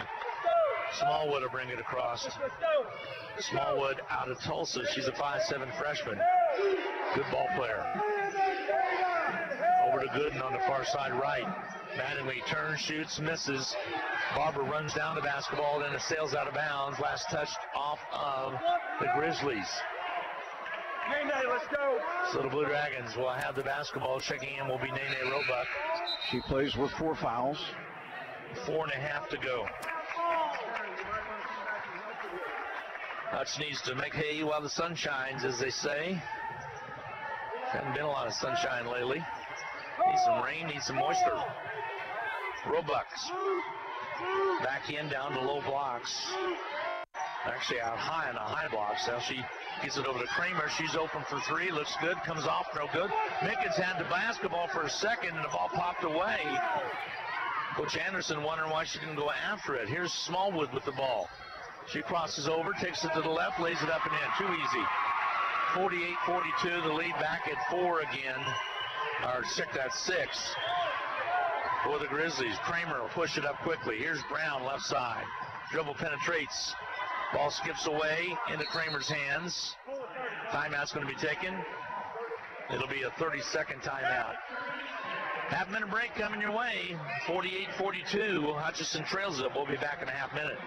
Smallwood will bring it across. Smallwood out of Tulsa. She's a 5'7" freshman. Good ball player. Over to Gooden on the far side right. Mattingly turns, shoots, misses. Barber runs down the basketball, then it sails out of bounds. Last touch off of the Grizzlies. Nene, let's go. So the Blue Dragons will have the basketball. Checking in will be Nene Roebuck. She plays with 4 fouls. 4.5 to go. Hutch needs to make hay while the sun shines, as they say. Hasn't been a lot of sunshine lately. Needs some rain, needs some moisture. Roebucks. Back in, down to low blocks. Actually out high on the high blocks. Now she gets it over to Kramer. She's open for 3. Looks good. Comes off. No good. Mickens had the basketball for a second, and the ball popped away. Coach Anderson wondering why she didn't go after it. Here's Smallwood with the ball. She crosses over, takes it to the left, lays it up and in. Too easy. 48-42. The lead back at 4 again. Or 6 at 6. For the Grizzlies. Kramer will push it up quickly. Here's Brown, left side. Dribble penetrates. Ball skips away into Kramer's hands. Timeout's going to be taken. It'll be a 30-second timeout. Half-minute break coming your way. 48-42. Hutchinson trails it. We'll be back in a half minute.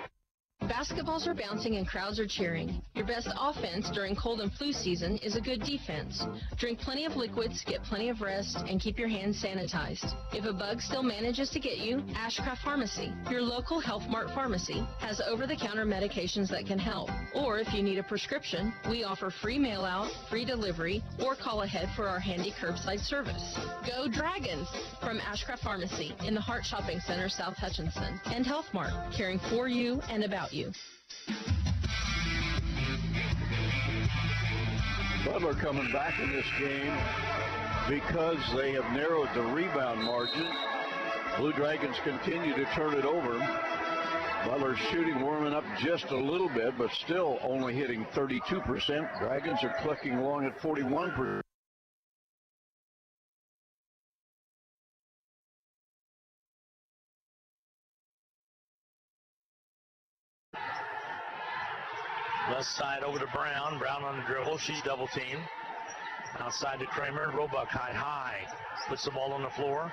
Basketballs are bouncing and crowds are cheering. Your best offense during cold and flu season is a good defense. Drink plenty of liquids, get plenty of rest, and keep your hands sanitized. If a bug still manages to get you, Ashcraft Pharmacy, your local Health Mart pharmacy, has over-the-counter medications that can help. Or if you need a prescription, we offer free mail-out, free delivery, or call ahead for our handy curbside service. Go Dragons! From Ashcraft Pharmacy in the Hart Shopping Center, South Hutchinson, and Health Mart, caring for you and about you. Butler coming back in this game because they have narrowed the rebound margin. Blue Dragons continue to turn it over. Butler's shooting warming up just a little bit, but still only hitting 32%. Dragons are clicking along at 41%. Left side over to Brown. Brown on the dribble. She's double teamed. Outside to Kramer. Roebuck high. Puts the ball on the floor.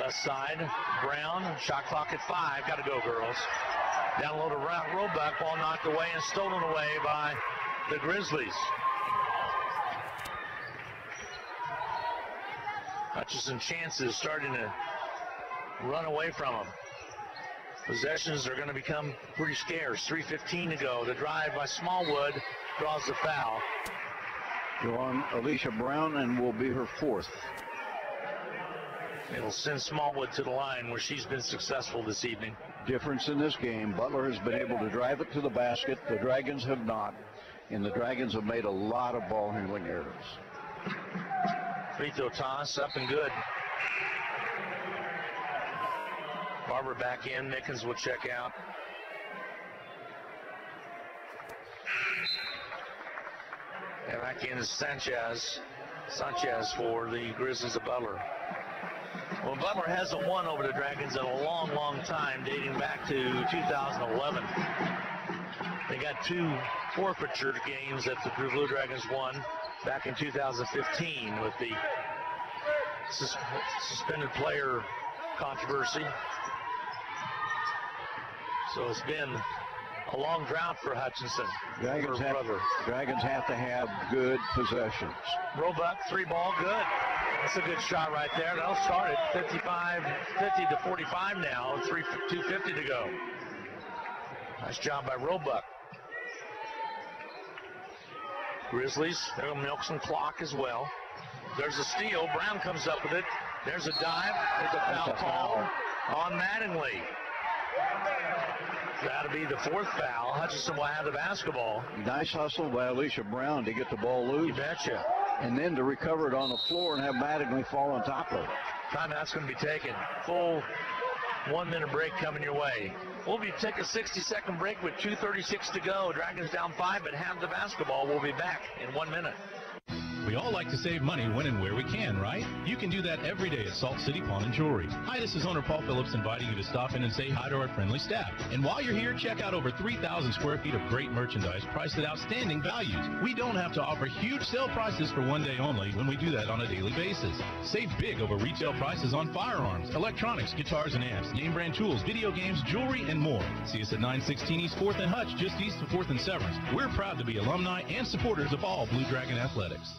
Left side. Brown. Shot clock at 5. Got to go, girls. Down low to Roebuck. Ball knocked away and stolen away by the Grizzlies. Hutchinson chances starting to run away from them. Possessions are going to become pretty scarce. 3:15 to go. The drive by Smallwood draws the foul. Go on Alicia Brown, and will be her 4th. It'll send Smallwood to the line where she's been successful this evening. Difference in this game, Butler has been able to drive it to the basket. The Dragons have not, and the Dragons have made a lot of ball handling errors. Free throw toss up and good. Barber back in. Mickens will check out. And back in is Sanchez. Sanchez for the Grizzlies of Butler. Well, Butler hasn't won over the Dragons in a long, long time, dating back to 2011. They got 2 forfeiture games that the Blue Dragons won back in 2015 with the suspended player controversy. So it's been a long drought for Hutchinson. Dragons have to have good possessions. Roebuck, 3-ball, good. That's a good shot right there. That'll start at 50 to 45 now. 2:50 to go. Nice job by Roebuck. Grizzlies, they'll milk some clock as well. There's a steal. Brown comes up with it. There's a dive. There's a foul call on Mattingly. That'll be the 4th foul. Hutchinson will have the basketball. Nice hustle by Alicia Brown to get the ball loose. You betcha. And then to recover it on the floor and have Mattingly fall on top of it. Timeout's going to be taken. Full 1-minute break coming your way. We'll be taking a 60-second break with 2:36 to go. Dragons down 5, but have the basketball. We'll be back in 1 minute. We all like to save money when and where we can, right? You can do that every day at Salt City Pawn and Jewelry. Hi, this is owner Paul Phillips inviting you to stop in and say hi to our friendly staff. And while you're here, check out over 3,000 square feet of great merchandise priced at outstanding values. We don't have to offer huge sale prices for one day only when we do that on a daily basis. Save big over retail prices on firearms, electronics, guitars and amps, name brand tools, video games, jewelry, and more. See us at 916 East 4th and Hutch, just east of 4th and Severance. We're proud to be alumni and supporters of all Blue Dragon athletics.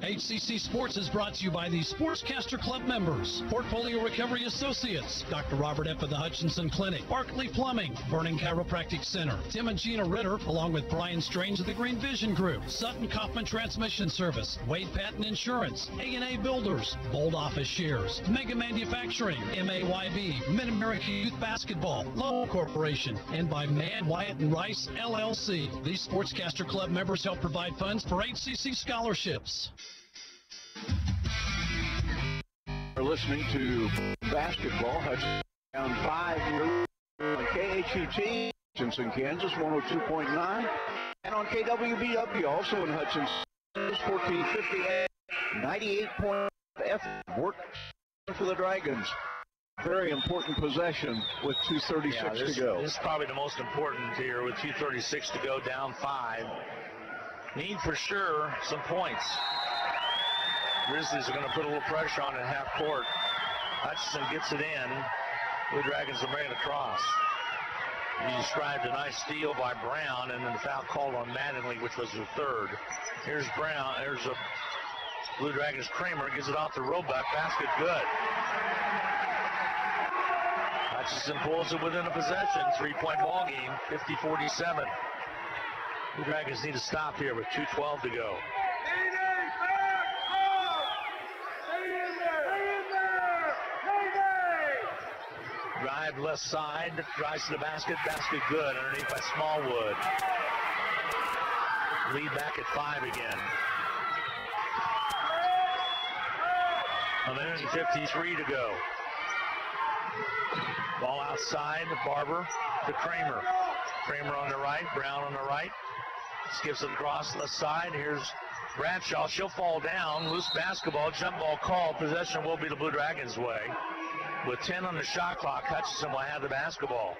HCC Sports is brought to you by the Sportscaster Club members, Portfolio Recovery Associates, Dr. Robert F. of the Hutchinson Clinic, Barkley Plumbing, Burning Chiropractic Center, Tim and Gina Ritter, along with Brian Strange of the Green Vision Group, Sutton Kaufman Transmission Service, Wade Patton Insurance, A&A Builders, Bold Office Shares, Mega Manufacturing, MAYB, Mid-America Youth Basketball, Lowe Corporation, and by Mann, Wyatt & Rice, LLC. These Sportscaster Club members help provide funds for HCC scholarships. We're listening to basketball. Hutchinson down 5 here on KHET, Hutchinson, Kansas, 102.9, and on KWBW, also in Hutchinson, 1450, 98.5 Work for the Dragons. Very important possession with 2:36 to go. This is probably the most important here with 2:36 to go, down 5. Need for sure some points. Grizzlies are going to put a little pressure on at half court. Hutchinson gets it in. Blue Dragons are bringing it across. He described a nice steal by Brown, and then the foul called on Mattingly, which was the third. Here's Brown. There's a Blue Dragons Kramer. Gives it off to Roebuck. Basket good. Hutchinson pulls it within a possession. 3-point ball game, 50-47. Blue Dragons need to stop here with 2:12 to go. Drive left side, drives to the basket, basket good, underneath by Smallwood. Lead back at 5 again. A minute and 53 to go. Ball outside, Barber to Kramer. Kramer on the right, Brown on the right. Skips it across left side. Here's Bradshaw. She'll fall down. Loose basketball, jump ball call. Possession will be the Blue Dragons' way. With 10 on the shot clock, Hutchinson will have the basketball.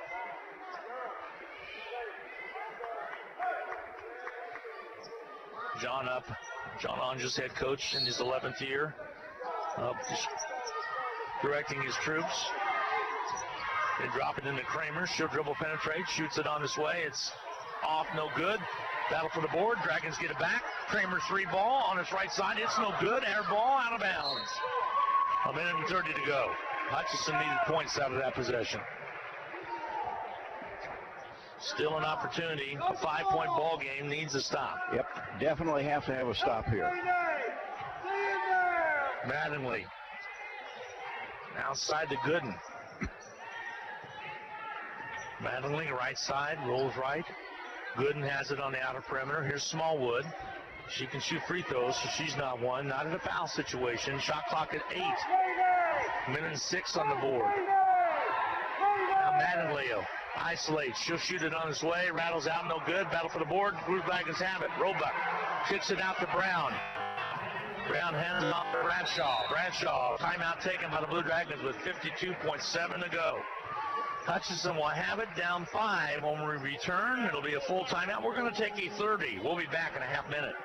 John up. John Onges, head coach in his 11th year. Just directing his troops. They drop it into Kramer. She'll dribble, penetrate, shoots it on this way. It's off, no good. Battle for the board. Dragons get it back. Kramer 3 ball on its right side. It's no good. Air ball out of bounds. A minute and 30 to go. Hutchinson needed points out of that possession. Still an opportunity. A 5-point ball game needs a stop. Yep, definitely have to have a stop here. Mattingly. Outside to Gooden. Mattingly, right side, rolls right. Gooden has it on the outer perimeter. Here's Smallwood. She can shoot free throws, so she's not one. Not in a foul situation. Shot clock at 8. Minute and 6 on the board. Now Mattingly isolates. She'll shoot it on its way. Rattles out, no good. Battle for the board. Blue Dragons have it. Roebuck kicks it out to Brown. Brown hands it off to Bradshaw. Bradshaw, timeout taken by the Blue Dragons with 52.7 to go. Hutchinson will have it down 5 when we return. It'll be a full timeout. We're going to take a 30. We'll be back in a half minute.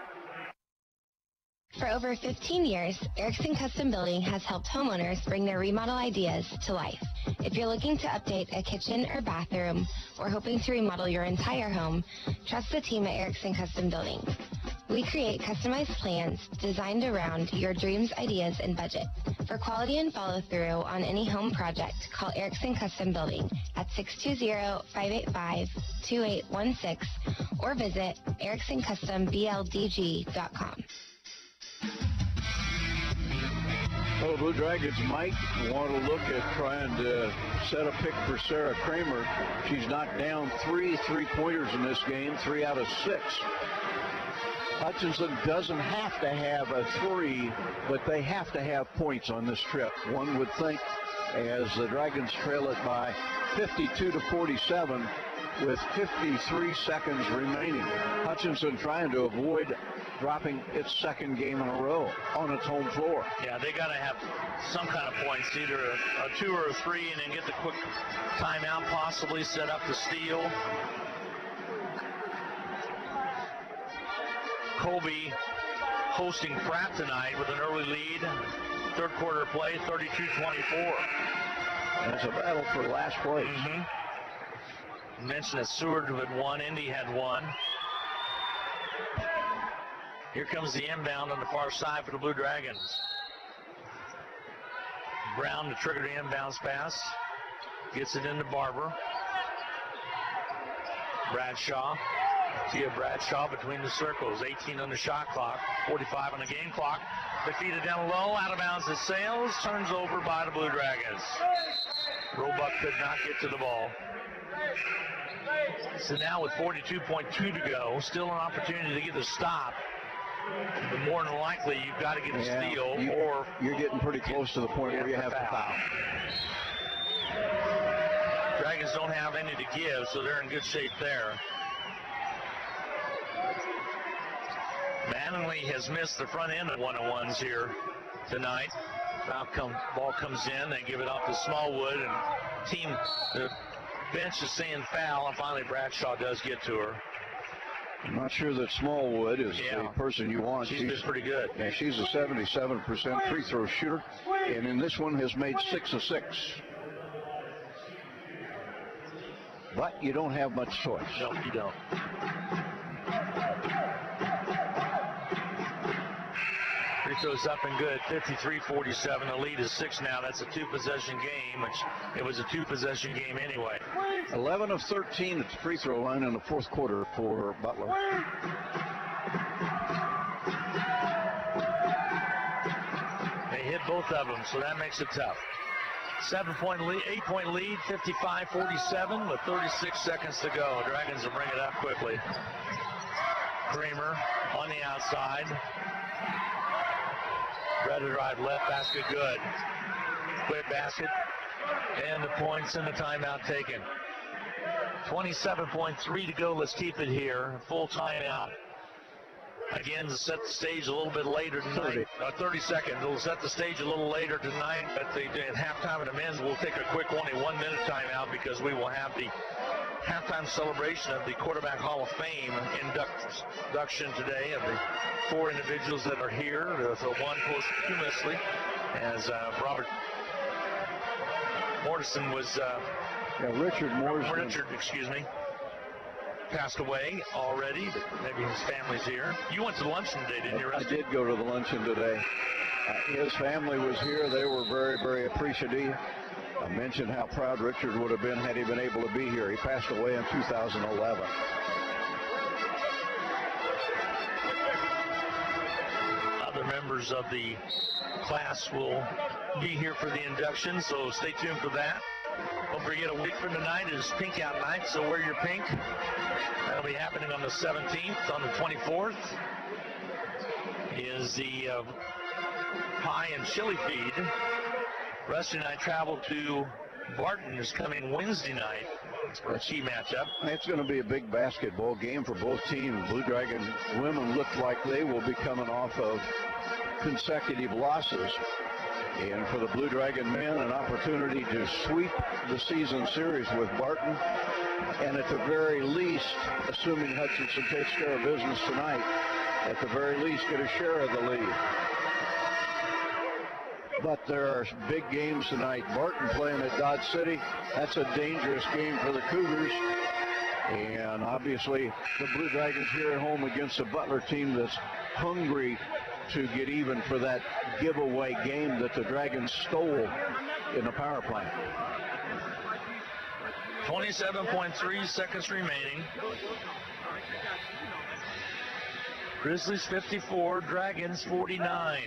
For over 15 years, Erickson Custom Building has helped homeowners bring their remodel ideas to life. If you're looking to update a kitchen or bathroom or hoping to remodel your entire home, trust the team at Erickson Custom Building. We create customized plans designed around your dreams, ideas, and budget. For quality and follow-through on any home project, call Erickson Custom Building at 620-585-2816 or visit ericksoncustombldg.com. Well, the Blue Dragons might want to look at trying to set a pick for Sarah Kramer. She's knocked down 3 3-pointers in this game, 3 out of 6. Hutchinson doesn't have to have a 3, but they have to have points on this trip. One would think, as the Dragons trail it by 52-47 with 53 seconds remaining. Hutchinson trying to avoid dropping its second game in a row on its home floor. Yeah, they got to have some kind of points, either a 2 or a 3, and then get the quick timeout, possibly set up the steal. Colby hosting Pratt tonight with an early lead. Third quarter play, 32-24. And it's a battle for last place. Mentioned that Seward had won, Indy had won. Here comes the inbound on the far side for the Blue Dragons. Brown to trigger the inbounds pass. Gets it into Barber. Bradshaw. Tia Bradshaw between the circles. 18 on the shot clock. 45 on the game clock. Defeated down low. Out of bounds to Sales. Turns over by the Blue Dragons. Roebuck could not get to the ball. So now with 42.2 to go, still an opportunity to get the stop. But more than likely, you've got to get a steal, or you're getting pretty close to the point where you have to foul. Dragons don't have any to give, so they're in good shape there. Mattingly has missed the front end of one-on-ones here tonight. Ball comes in, they give it off to Smallwood, and the bench is saying foul, and finally Bradshaw does get to her. I'm not sure that Smallwood is the person you want. She's been pretty good. Yeah, she's a 77% free throw shooter, and in this one has made 6 of 6. but you don't have much choice. No, you don't. Free throws up and good, 53-47. The lead is 6 now. That's a two-possession game, which it was a two-possession game anyway. 11 of 13 at the free throw line in the fourth quarter for Butler. They hit both of them, so that makes it tough. 7-point lead, 8-point lead, 55-47 with 36 seconds to go. Dragons will bring it up quickly. Kramer on the outside. Red to drive left, basket good. Quick basket, and the points and the timeout taken. 27.3 to go. Let's keep it here. Full timeout. Again, to set the stage a little bit later tonight. 30 seconds. We'll set the stage a little later tonight. At halftime of the men's, we'll take a quick only 1 minute timeout because we will have the halftime celebration of the Quarterback Hall of Fame induction today of the 4 individuals that are here. The one posthumously, as Robert Morrison was. Richard Morrison. Richard, excuse me. Passed away already, but maybe his family's here. You went to luncheon today, didn't you, Rusty? I did go to the luncheon today. His family was here. They were very, very appreciative. I mentioned how proud Richard would have been had he been able to be here. He passed away in 2011. Other members of the class will be here for the induction, so stay tuned for that. Don't forget, a week from tonight is Pink Out Night, so wear your pink. That'll be happening on the 17th. On the 24th is the pie and chili feed. Rusty and I traveled to Barton this coming Wednesday night for a key matchup. It's going to be a big basketball game for both teams. Blue Dragon women look like they will be coming off of consecutive losses. And for the Blue Dragon men, an opportunity to sweep the season series with Barton. And at the very least, assuming Hutchinson takes care of business tonight, at the very least get a share of the lead. But there are big games tonight. Barton playing at Dodge City. That's a dangerous game for the Cougars. And obviously, the Blue Dragons here at home against a Butler team that's hungry to get even for that giveaway game that the Dragons stole in the power plant. 27.3 seconds remaining. Grizzlies 54, Dragons 49.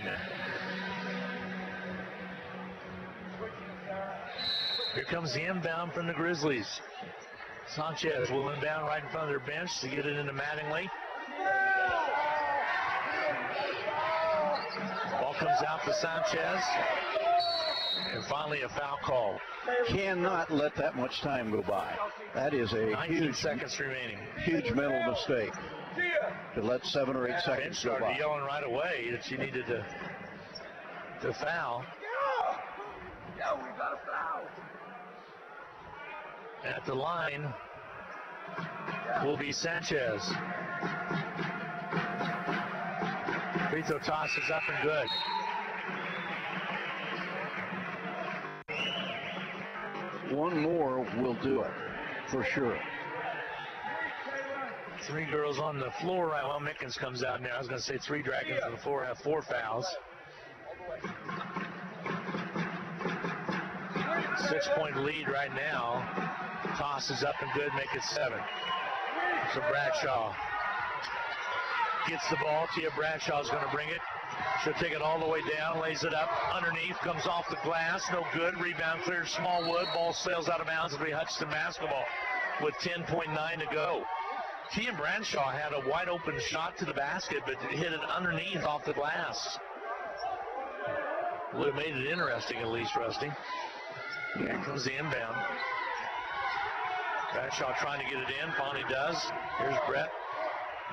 Here comes the inbound from the Grizzlies. Sanchez will inbound right in front of their bench to get it into Mattingly. Ball comes out for Sanchez. And finally a foul call. Cannot let that much time go by. That is a 19 seconds remaining. Huge mental mistake to let 7 or 8 seconds Ben go started by. yelling right away that she needed to foul. Yeah, we got a foul. At the line will be Sanchez. Free throw toss is up and good. One more will do it, for sure. 3 girls on the floor right while Mickens comes out now. I was going to say 3 Dragons on the floor have 4 fouls. 6-point lead right now. Toss is up and good, make it 7. So Bradshaw gets the ball. Tia Bradshaw's going to bring it. She'll take it all the way down, lays it up underneath, comes off the glass, no good. Rebound clears Smallwood. Ball sails out of bounds. It'll be Hutchinson basketball with 10.9 to go. Tia Bradshaw had a wide open shot to the basket, but hit it underneath off the glass. Would have made it interesting at least, Rusty. Here comes the inbound. Bradshaw trying to get it in. Bonnie does. Here's Brett.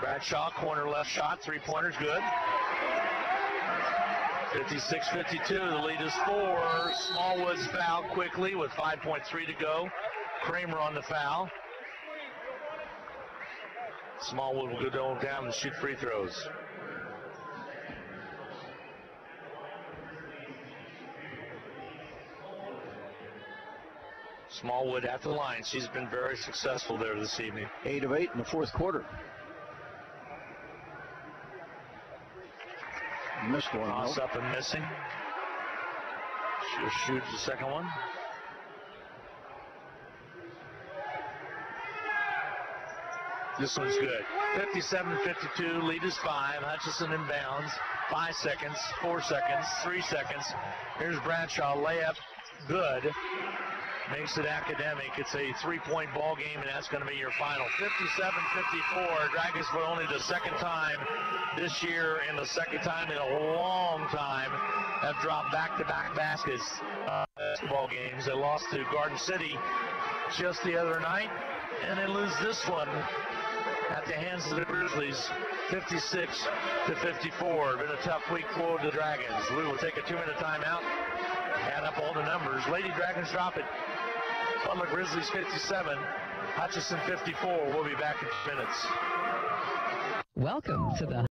Bradshaw, corner left shot. 3-pointer's good. 56-52. The lead is 4. Smallwood's fouled quickly with 5.3 to go. Kramer on the foul. Smallwood will go down and shoot free throws. Smallwood at the line. She's been very successful there this evening. 8 of 8 in the fourth quarter. Missed one. Toss up and missing. She'll shoot the second one. This one's good. 57-52, lead is 5. Hutchinson inbounds. 5 seconds, 4 seconds, 3 seconds. Here's Bradshaw, layup, good. Makes it academic. It's a 3-point ball game, and that's going to be your final. 57-54. Dragons for only the second time this year and the second time in a long time have dropped back-to-back baskets basketball games. They lost to Garden City just the other night, and they lose this one at the hands of the Grizzlies, 56-54. Been a tough week for the Dragons. We will take a 2-minute timeout, add up all the numbers. Lady Dragons drop it. Butler Grizzlies 57, Hutchinson 54. We'll be back in 2 minutes. Welcome to the